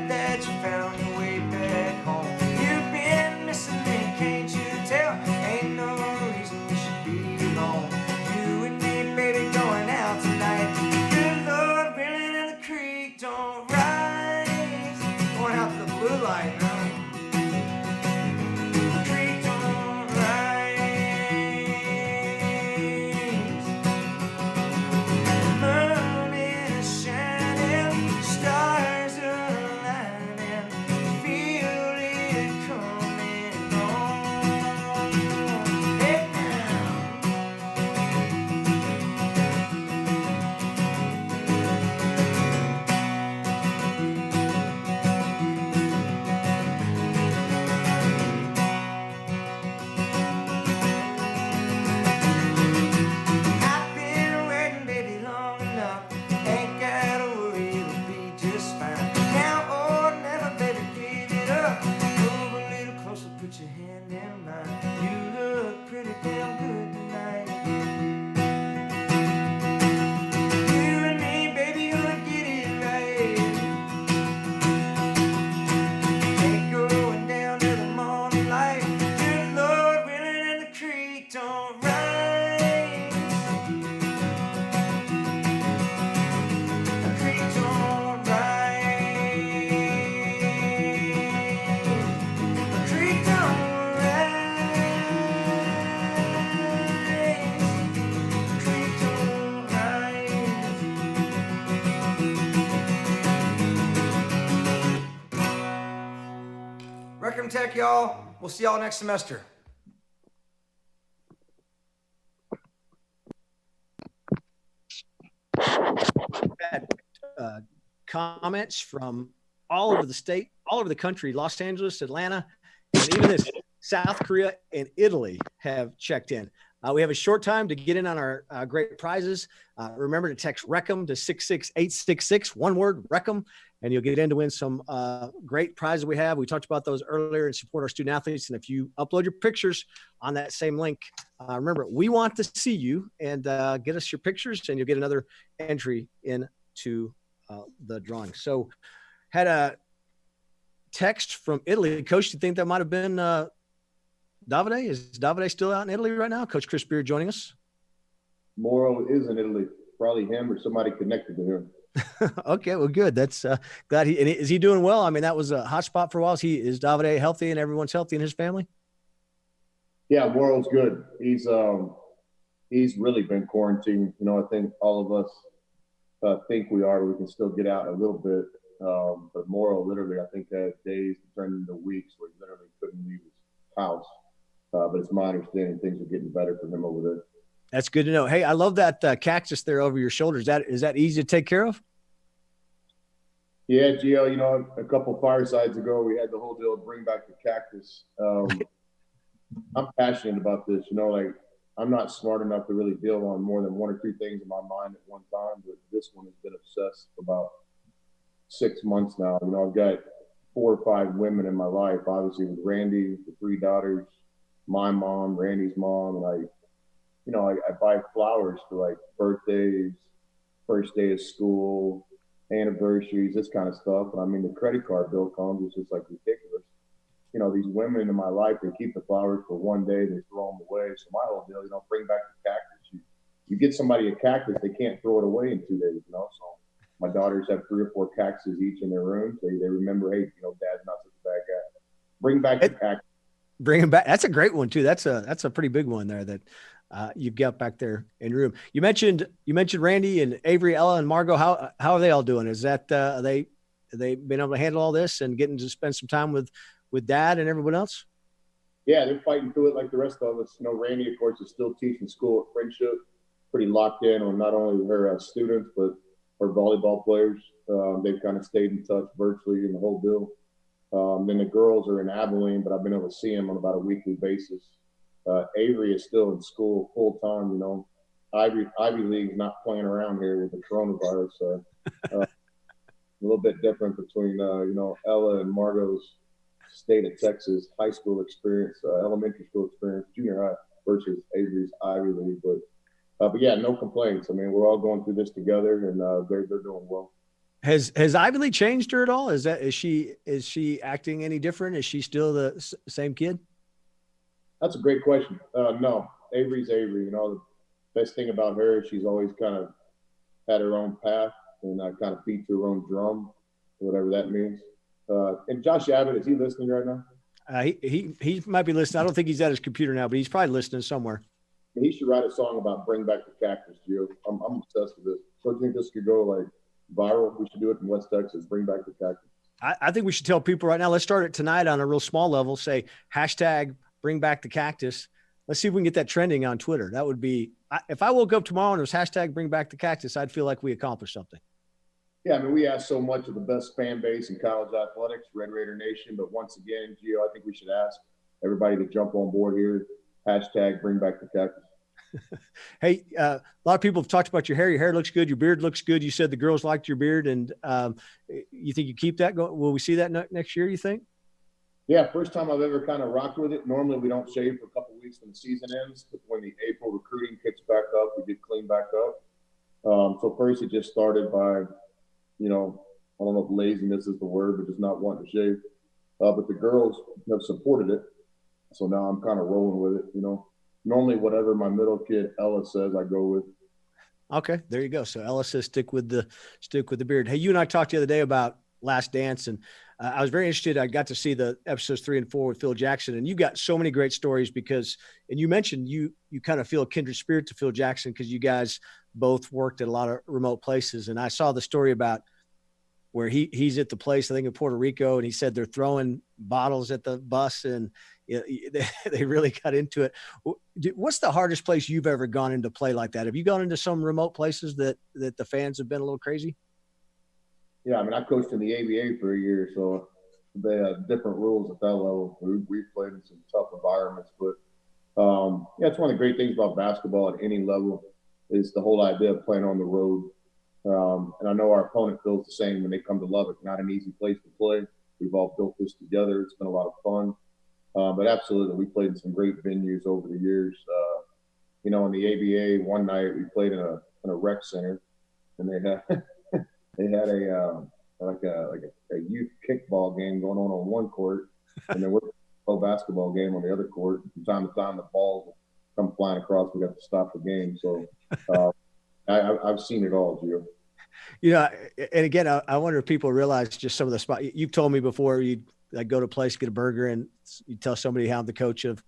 Speaker 9: that you found your way back home. You've been missing me, can't you tell? Ain't no reason we should be alone. You and me, baby, going out tonight. Good Lord willing, and the creek don't rise. Going out to the blue light now. The creek don't rise. The moon is shining, stars are aligning. Feel it coming on. Hey now. I've been waiting, baby, long enough. Ain't gotta worry, it'll be just fine. Now or never, baby, give it up. Move a little closer, put your hand in mine. You look pretty damn good tonight. You and me, baby, gonna get it right. Ain't going down to the morning light. Good Lord willing, and the creek don't rise. The creek don't rise. The creek don't rise. The creek don't rise. Recrum Tech, y'all. We'll see y'all next semester.
Speaker 1: comments from all over the state, all over the country. Los Angeles, Atlanta, and even this South Korea and Italy have checked in. We have a short time to get in on our great prizes. Remember to text RECM to 66866, one word, RECM, and you'll get in to win some great prizes we have. We talked about those earlier and support our student athletes. And if you upload your pictures on that same link, remember, we want to see you, and get us your pictures, and you'll get another entry into the drawing. So had a text from Italy. Coach, do you think that might have been Davide? Is Davide still out in Italy right now? Coach Chris Beard joining us.
Speaker 10: Morrow is in Italy. Probably him or somebody connected to him.
Speaker 1: Okay, well, good. That's glad he, and is he doing well? I mean, that was a hot spot for a while. Is Davide healthy and everyone's healthy in his family?
Speaker 10: Yeah, Morrow's good. He's really been quarantined. You know, I think all of us think we are. We can still get out a little bit. But Morrow literally, I think, had days turned into weeks where he literally couldn't leave his house. But it's my understanding things are getting better for him over there.
Speaker 1: That's good to know. Hey, I love that cactus there over your shoulders. Is that easy to take care of?
Speaker 10: Yeah, Gio, you know, a couple firesides ago, we had the whole deal of bring back the cactus. I'm passionate about this. You know, like, I'm not smart enough to really deal on more than one or two things in my mind at one time, but this one has been obsessed for about 6 months now. You know, I've got 4 or 5 women in my life, obviously with Randy, the 3 daughters, my mom, Randy's mom, and I buy flowers for like birthdays, first day of school, anniversaries, this kind of stuff. And I mean, the credit card bill comes, it's just like ridiculous. You know, these women in my life, they keep the flowers for one day, they throw them away. So my whole deal, you know, bring back the cactus. You get somebody a cactus, they can't throw it away in 2 days, you know. So my daughters have 3 or 4 cactuses each in their room. So they remember, hey, you know, Dad's not such a bad guy. Bring back the cactus.
Speaker 1: Bring him back. That's a great one too. That's a pretty big one there that you've got back there in your room. You mentioned Randy and Avery, Ella, and Margot. How are they all doing? Is that they been able to handle all this and getting to spend some time with Dad and everyone else?
Speaker 10: Yeah, they're fighting through it like the rest of us. You know, Randy, of course, is still teaching school at Friendship, pretty locked in on not only her students but her volleyball players. They've kind of stayed in touch virtually in the whole deal. Then the girls are in Abilene, but I've been able to see them on about a weekly basis. Avery is still in school full time. You know, Ivy League's not playing around here with the coronavirus. A little bit different between Ella and Margot's state of Texas high school experience, elementary school experience, junior high versus Avery's Ivy League. But yeah, no complaints. I mean, we're all going through this together, and they're doing well.
Speaker 1: Has Ivy League changed her at all? Is she acting any different? Is she still the same kid?
Speaker 10: That's a great question. No, Avery's Avery. You know, the best thing about her is she's always kind of had her own path and kind of beat to her own drum, whatever that means. And Josh Abbott, is he listening right now?
Speaker 1: He might be listening. I don't think he's at his computer now, but he's probably listening somewhere.
Speaker 10: He should write a song about bring back the cactus, Gio. I'm obsessed with this. Don't you think this could go like viral? We should do it in West Texas. Bring back the cactus. I
Speaker 1: think we should tell people right now. Let's start it tonight on a real small level. Say hashtag bring back the cactus. Let's see if we can get that trending on Twitter. That would be, if I woke up tomorrow and it was hashtag bring back the cactus, I'd feel like we accomplished something.
Speaker 10: Yeah, I mean, we ask so much of the best fan base in college athletics, Red Raider Nation. But once again, Gio, I think we should ask everybody to jump on board here. Hashtag bring back the cactus.
Speaker 1: Hey, a lot of people have talked about your hair. Your hair looks good. Your beard looks good. You said the girls liked your beard, and you think you keep that going? Will we see that next year, you think?
Speaker 10: Yeah, first time I've ever kind of rocked with it. Normally we don't shave for a couple of weeks when the season ends, but when the April recruiting kicks back up, we get clean back up. So first it just started by, you know, I don't know if laziness is the word, but just not wanting to shave. But the girls have supported it. So now I'm kind of rolling with it, you know. Normally whatever my middle kid, Ella, says, I go with.
Speaker 1: Okay, there you go. So Ella says stick with the beard. Hey, you and I talked the other day about Last Dance, and I was very interested. I got to see the episodes 3 and 4 with Phil Jackson, and you got so many great stories because, and you mentioned you kind of feel a kindred spirit to Phil Jackson because you guys both worked at a lot of remote places. And I saw the story about where he's at the place, I think in Puerto Rico, and he said they're throwing bottles at the bus, and they really got into it. What's the hardest place you've ever gone into play like that? Have you gone into some remote places that the fans have been a little crazy?
Speaker 10: Yeah, I mean, I coached in the ABA for a year, so they had different rules at that level. We played in some tough environments, but yeah, it's one of the great things about basketball at any level is the whole idea of playing on the road. And I know our opponent feels the same when they come to Lubbock. Not an easy place to play. We've all built this together. It's been a lot of fun. But absolutely, we played in some great venues over the years. You know, in the ABA, one night we played in a rec center, and they had they had a youth kickball game going on one court, and then we're a basketball game on the other court. From time to time, the balls come flying across. We got to stop the game. So I've seen it all, Gio.
Speaker 1: You know, and again, I wonder if people realize just some of the spot. You've told me before you'd like go to a place, get a burger, and you tell somebody how I'm the coach of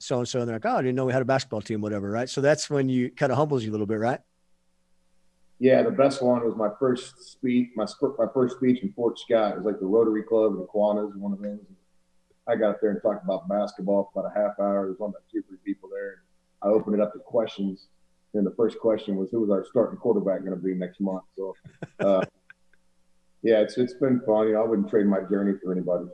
Speaker 1: so-and-so, and they're like, oh, I didn't know we had a basketball team, whatever, right? So that's when you kind of humbles you a little bit, right?
Speaker 10: Yeah, the best one was my first speech. My first speech in Fort Scott. It was like the Rotary Club and the Kiwanis, one of those. I got up there and talked about basketball for about a half hour. There was only about 2 or 3 people there. I opened it up to questions, and the first question was, who was our starting quarterback going to be next month? So, yeah, it's been fun. You know, I wouldn't trade my journey for anybody.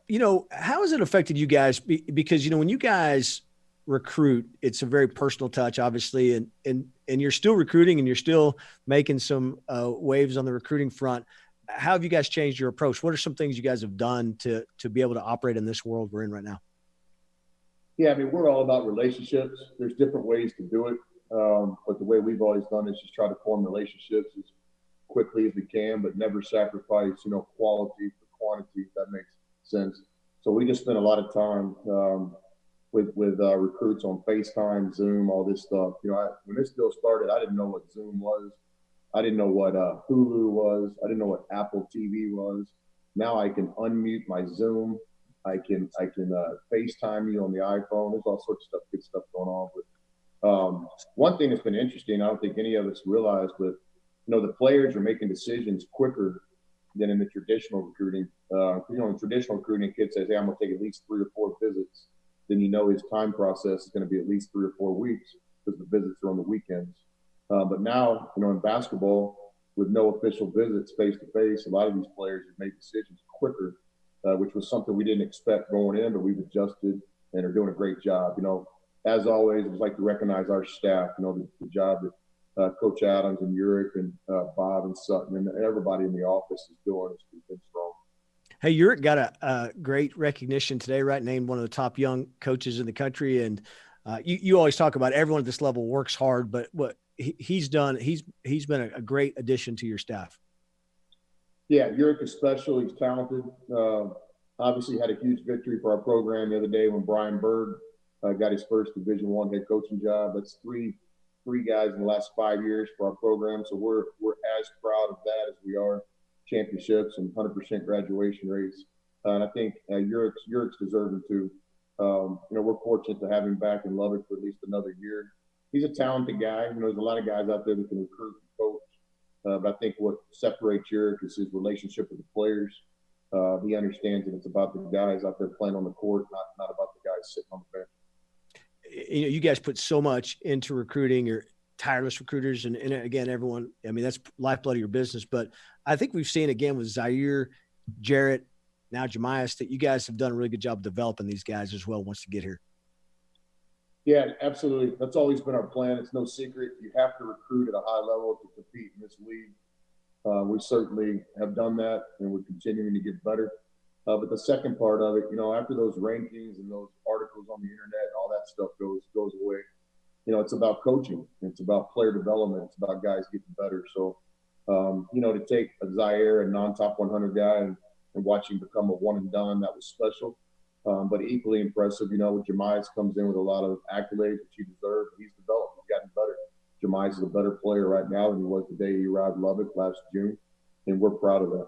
Speaker 1: You know, how has it affected you guys? Because, you know, when you guys recruit, it's a very personal touch, obviously, and you're still recruiting and you're still making some waves on the recruiting front. How have you guys changed your approach? What are some things you guys have done to be able to operate in this world we're in right now?
Speaker 10: Yeah, I mean, we're all about relationships. There's different ways to do it. But the way we've always done is just try to form relationships as quickly as we can, but never sacrifice, you know, quality for quantity, if that makes sense. So we just spent a lot of time with recruits on FaceTime, Zoom, all this stuff. You know, when this deal started, I didn't know what Zoom was. I didn't know what Hulu was. I didn't know what Apple TV was. Now I can unmute my Zoom. I can FaceTime you on the iPhone. There's all sorts of stuff, good stuff going on. But one thing that's been interesting, I don't think any of us realize, but you know, the players are making decisions quicker than in the traditional recruiting. You know, in traditional recruiting, a kid says, hey, I'm going to take at least 3 or 4 visits. Then you know his time process is going to be at least 3 or 4 weeks because the visits are on the weekends. But now, you know, in basketball, with no official visits face-to-face, a lot of these players have made decisions quicker, which was something we didn't expect going in, but we've adjusted and are doing a great job. You know, as always, I'd like to recognize our staff, you know, the job that Coach Adams and Urick and Bob and Sutton and everybody in the office is doing. It's been strong.
Speaker 1: Hey, Urick got a great recognition today, right? Named one of the top young coaches in the country. And you always talk about everyone at this level works hard, but what he's done, he's been a great addition to your staff.
Speaker 10: Yeah, Urick is special. He's talented. Obviously had a huge victory for our program the other day when Brian Bird got his first Division I head coaching job. That's three guys in the last 5 years for our program. So we're as proud of that as we are championships and 100% graduation rates. And I think Urick's deserving too. You know, we're fortunate to have him back in Lubbock for at least another year. He's a talented guy. You know, there's a lot of guys out there that can recruit and coach. But I think what separates Urick is his relationship with the players. He understands that it's about the guys out there playing on the court, not about the guys sitting on the bench.
Speaker 1: You know, you guys put so much into recruiting. You're tireless recruiters. And again, everyone, I mean, that's lifeblood of your business. But I think we've seen again with Zaire, Jarrett, now Jemias, that you guys have done a really good job developing these guys as well once to get here.
Speaker 10: Yeah, absolutely. That's always been our plan. It's no secret. You have to recruit at a high level to compete in this league. We certainly have done that, and we're continuing to get better. But the second part of it, you know, after those rankings and those articles on the internet, all that stuff goes away. You know, it's about coaching. It's about player development. It's about guys getting better. So, you know, to take a Zaire, a non-top 100 guy, and watch him become a one and done, that was special. But equally impressive, you know, Jemias comes in with a lot of accolades that he deserved. He's developed. He's gotten better. Jemias is a better player right now than he was the day he arrived in Lubbock last June, and we're proud of that.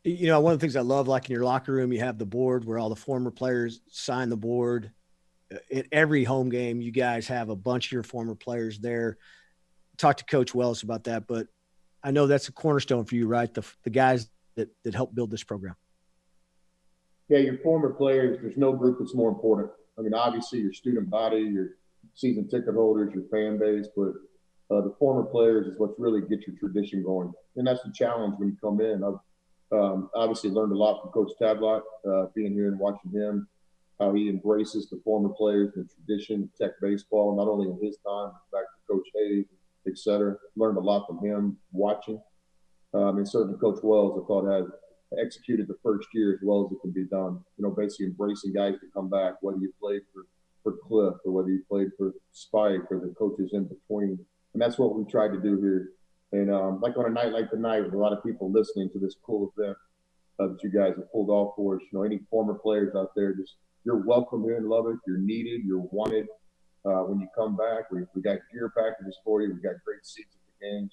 Speaker 1: You know, one of the things I love, like in your locker room, you have the board where all the former players sign the board. At every home game, you guys have a bunch of your former players there. Talk to Coach Wells about that, but I know that's a cornerstone for you, right? The guys that helped build this program.
Speaker 10: Yeah, your former players, there's no group that's more important. I mean, obviously your student body, your season ticket holders, your fan base, but The former players is what's really get your tradition going. And that's the challenge when you come in. I've obviously learned a lot from Coach Tadlock, being here and watching him, how he embraces the former players and tradition, Tech baseball, not only in his time, but back to Coach Hayes, et cetera. Learned a lot from him watching. And certainly Coach Wells, I thought, had executed the first year as well as it can be done. Basically embracing guys to come back, whether you played for Cliff or whether you played for Spike or the coaches in between. And that's what we tried to do here. And like on a night like tonight, with a lot of people listening to this cool event that you guys have pulled off for us, any former players out there, just you're welcome here in Lubbock. You're needed. You're wanted. When you come back, we got gear packages for you. We got great seats at the games.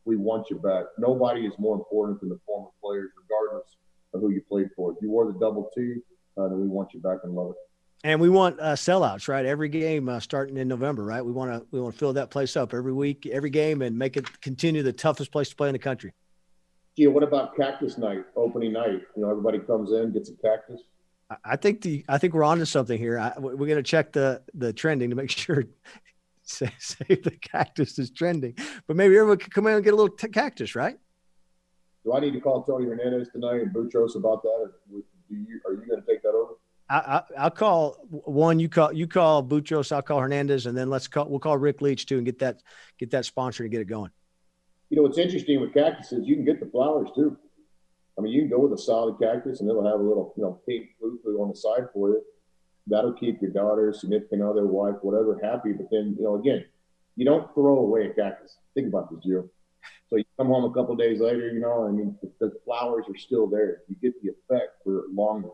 Speaker 10: We want you back. Nobody is more important than the former players, regardless of who you played for. If you wore the double T, then we want you back in Lubbock.
Speaker 1: And we want sellouts, right? Every game starting in November, right? We want to fill that place up every week, every game, and make it continue the toughest place to play in the country.
Speaker 10: Gee, what about Cactus Night, opening night? Everybody comes in, gets a cactus.
Speaker 1: I think we're onto something here. We're going to check the trending to make sure save the cactus is trending. But maybe everyone could come in and get a little cactus, right?
Speaker 10: Do I need to call Tony Hernandez tonight and Boutros about that, or are you going to take that over?
Speaker 1: I'll call one. You call Boutros. I'll call Hernandez, and then we'll call Rick Leach too and get that sponsor and get it going.
Speaker 10: What's interesting with cactuses, you can get the flowers too. I mean, you can go with a solid cactus, and it'll have a little, pink foo on the side for you. That'll keep your daughter, significant other, wife, whatever, happy. But then, again, you don't throw away a cactus. Think about this, Gio. So you come home a couple of days later, the flowers are still there. You get the effect for longer.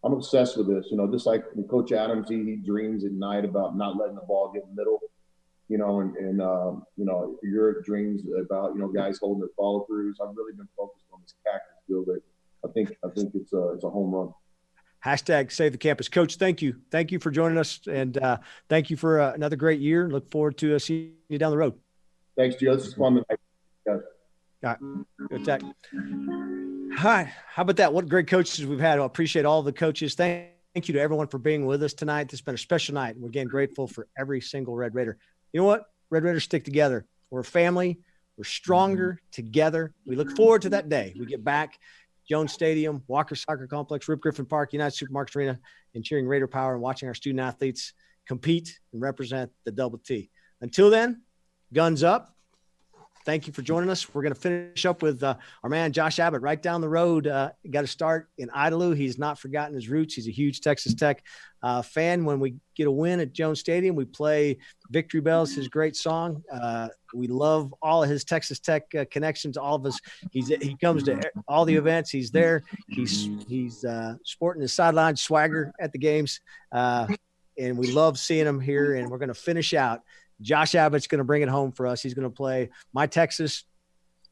Speaker 10: I'm obsessed with this, just like Coach Adams, he dreams at night about not letting the ball get in the middle, and your dreams about, guys holding their follow throughs. I've really been focused on this cactus deal that I think it's a home run.
Speaker 1: Hashtag Save the Campus. Coach, thank you. Thank you for joining us, and thank you for another great year. Look forward to seeing you down the road.
Speaker 10: Thanks, Gio. This is fun tonight.
Speaker 1: All right. Good tech. All right. How about that? What great coaches we've had. I appreciate all the coaches. Thank you to everyone for being with us tonight. This has been a special night. We're again grateful for every single Red Raider. You know what? Red Raiders stick together. We're a family. We're stronger together. We look forward to that day. We get back. Jones Stadium, Walker Soccer Complex, Rip Griffin Park, United Supermarkets Arena, and cheering Raider Power and watching our student athletes compete and represent the Double T. Until then, guns up. Thank you for joining us. We're going to finish up with our man, Josh Abbott, right down the road. Got to start in Idalou. He's not forgotten his roots. He's a huge Texas Tech fan. When we get a win at Jones Stadium, we play Victory Bells, his great song. We love all of his Texas Tech connections, all of us. He comes to all the events. He's there. He's sporting his sideline swagger at the games. And we love seeing him here. And we're going to finish out. Josh Abbott's going to bring it home for us. He's going to play My Texas,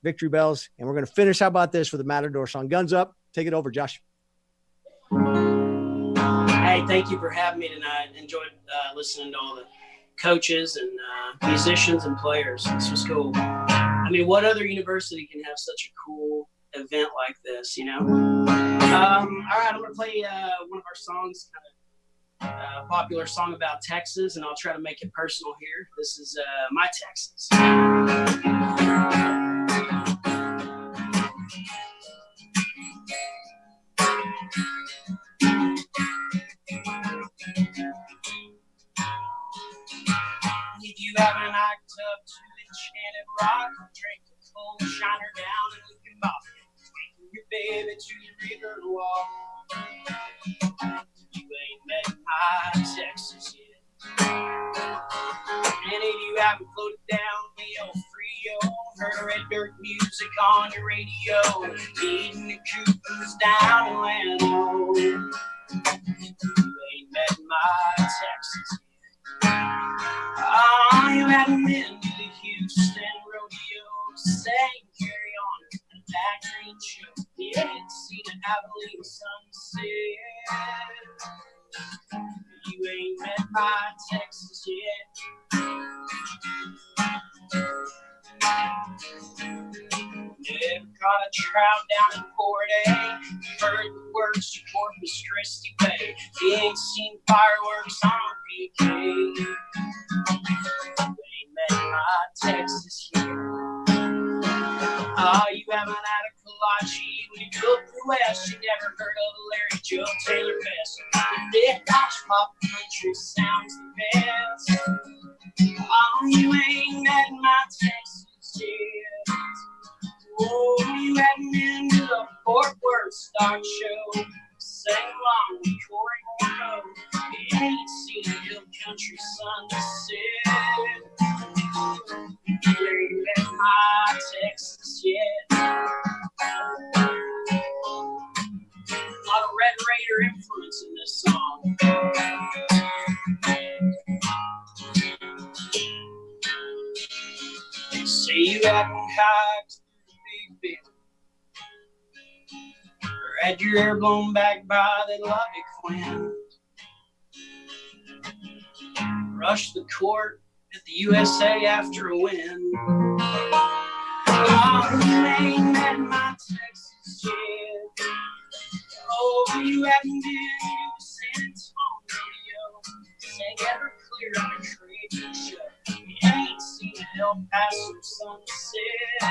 Speaker 1: Victory Bells, and we're going to finish. How about this with the Matador song? Guns up. Take it over, Josh.
Speaker 11: Hey, thank you for having me tonight. Enjoyed listening to all the coaches and musicians and players. This was cool. I mean, what other university can have such a cool event like this, All right, I'm going to play one of our songs, kind of popular song about Texas, and I'll try to make it personal here. This is My Texas. If you haven't hiked up to Enchanted Rock, drink a cold shiner down and look at Bobby, taking your baby to the river to walk. You ain't met my Texas yet. And if you haven't floated down the old Frio, heard red dirt music on your radio, eating the Coopers down in Lano, you ain't met my Texas yet. Oh, you haven't been to the Houston rodeo, sang Carry On at the Back Green Show. You ain't seen an Abilene sunset. You ain't met my Texas yet. Never caught a trout down in Port A. Heard the words to Corpus Christi Bay. You ain't seen fireworks on PK. You ain't met my West. You never heard of Larry Joe Taylor Best. That Dodge pop country sounds the best. Oh, you ain't met my Texas yet. Oh, you hadn't been to the Fort Worth Stock Show. Sing along with Corey Morrow. You ain't seen a real country sunset. You ain't met my Texas yet. A lot of Red Raider influence in this song. They say you hadn't hiked through the Big Bend, or had your hair blown back by the Lubbock wind. Rushed the court at the USA after a win. Oh, you ain't met my Texas yet. Oh, you haven't been to San Antonio. Sang Everclear on a trading show. You ain't seen El Paso sunset.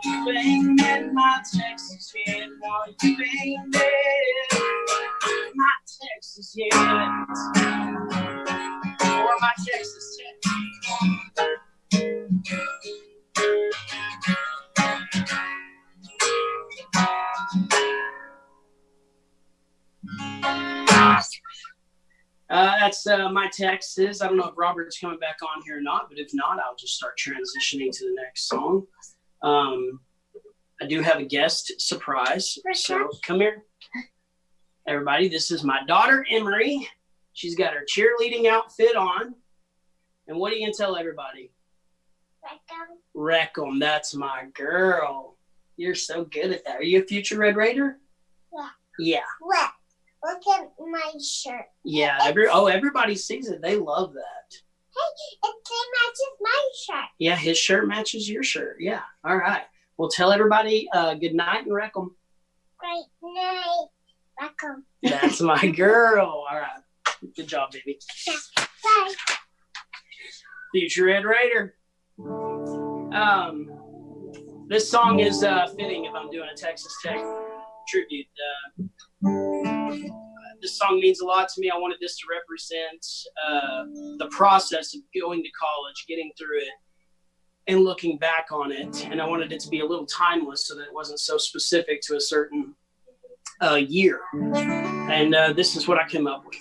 Speaker 11: You ain't met my Texas yet. No, you ain't met my Texas yet. Or my Texas Tech. That's my Texas. I don't know if Robert's coming back on here or not, but if not, I'll just start transitioning to the next song. I do have a guest surprise. So come here. Everybody, this is my daughter, Emery. She's got her cheerleading outfit on. And what are you going to tell everybody? Wreck 'em. That's my girl. You're so good at that. Are you a future Red Raider? Yeah.
Speaker 12: Look at my shirt.
Speaker 11: Yeah. Everybody sees it. They love that.
Speaker 12: Hey, it matches my shirt.
Speaker 11: Yeah, his shirt matches your shirt. Yeah. All right. Well, tell everybody good night and wreck 'em.
Speaker 12: Great night. Wreck 'em.
Speaker 11: That's my girl. All right. Good job, baby.
Speaker 12: Yeah. Bye.
Speaker 11: Future Red Raider. This song is fitting if I'm doing a Texas Tech tribute. This song means a lot to me. I wanted this to represent the process of going to college, getting through it, and looking back on it. And I wanted it to be a little timeless so that it wasn't so specific to a certain year. And this is what I came up with.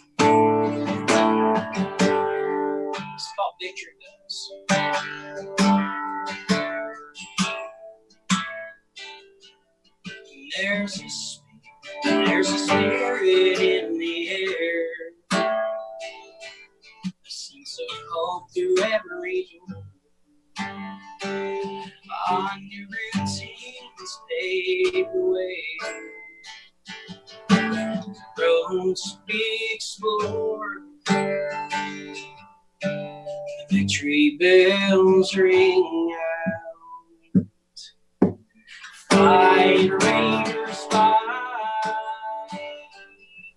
Speaker 11: It's called Victory Bells. There's a spirit in the air, a sense of hope through every door. Our new routines pave the way, roads to be explored. The victory bells ring out. Fight, Raiders, fight.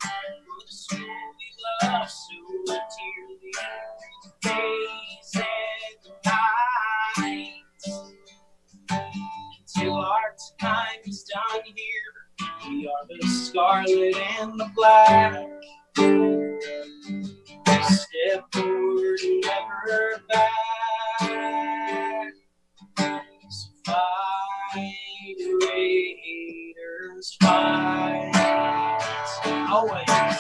Speaker 11: For the school we love so dearly. Days and nights. Until our time is done here. We are the scarlet and the black. Step forward and never back. So fight, Raiders, fight. Always.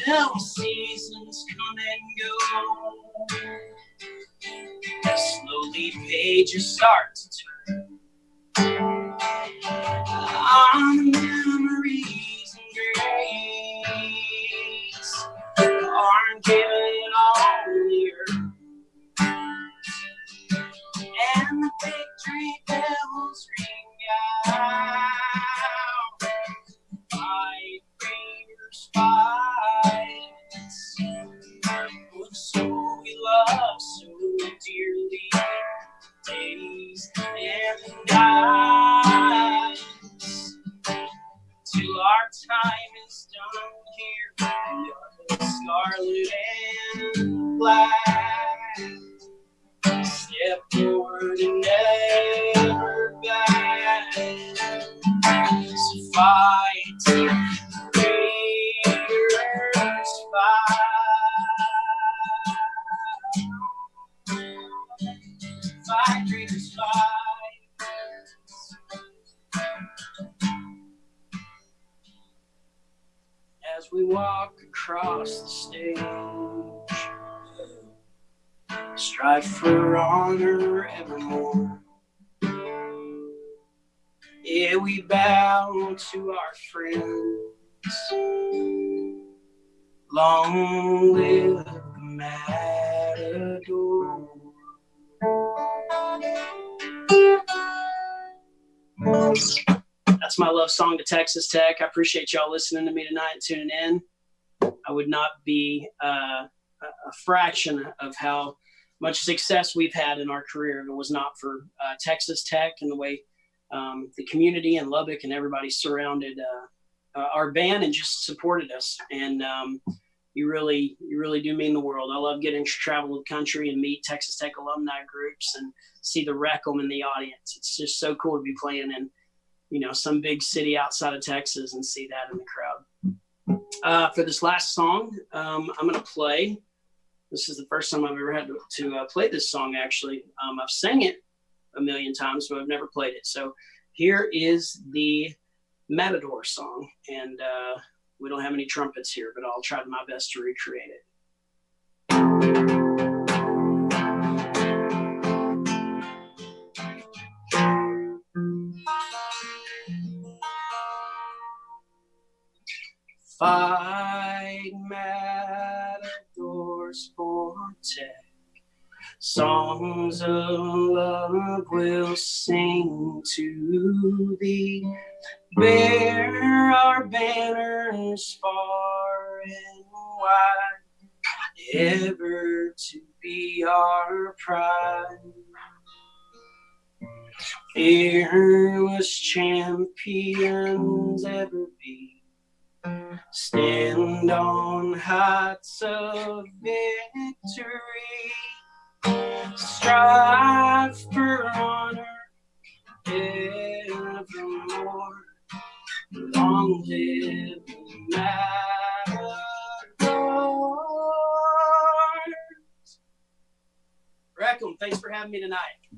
Speaker 11: Now seasons come and go. Slowly pages start to turn. On memories and grace aren't given all year. And the victory bells ring out. Fight, Raiders, fight. For the soul we love so dearly. Days and nights. Till our time is done here. We are the scarlet and black. Step step forward and never back. So fight, Raiders, fight, Raiders, fight. As we walk across the stage, strive for honor evermore. Yeah, we bow to our friends. Long live the Matador. That's my love song to Texas Tech. I appreciate y'all listening to me tonight and tuning in. I would not be a fraction of how much success we've had in our career if it was not for Texas Tech and the way the community in Lubbock and everybody surrounded our band and just supported us. And you really do mean the world. I love getting to travel the country and meet Texas Tech alumni groups and see the Reclam in the audience. It's just so cool to be playing in, some big city outside of Texas and see that in the crowd. For this last song, I'm going to play. This is the first time I've ever had to play this song, actually. I've sang it a million times, but I've never played it. So here is the Matador song. And we don't have any trumpets here, but I'll try my best to recreate it. Fight, Matadors, for Tech. Songs of love will sing to thee. Bear our banners far and wide, ever to be our pride. Fearless champions ever be. Stand on heights of victory. Strive for honor evermore. Long live the Matadors. Reclam, thanks for having me tonight.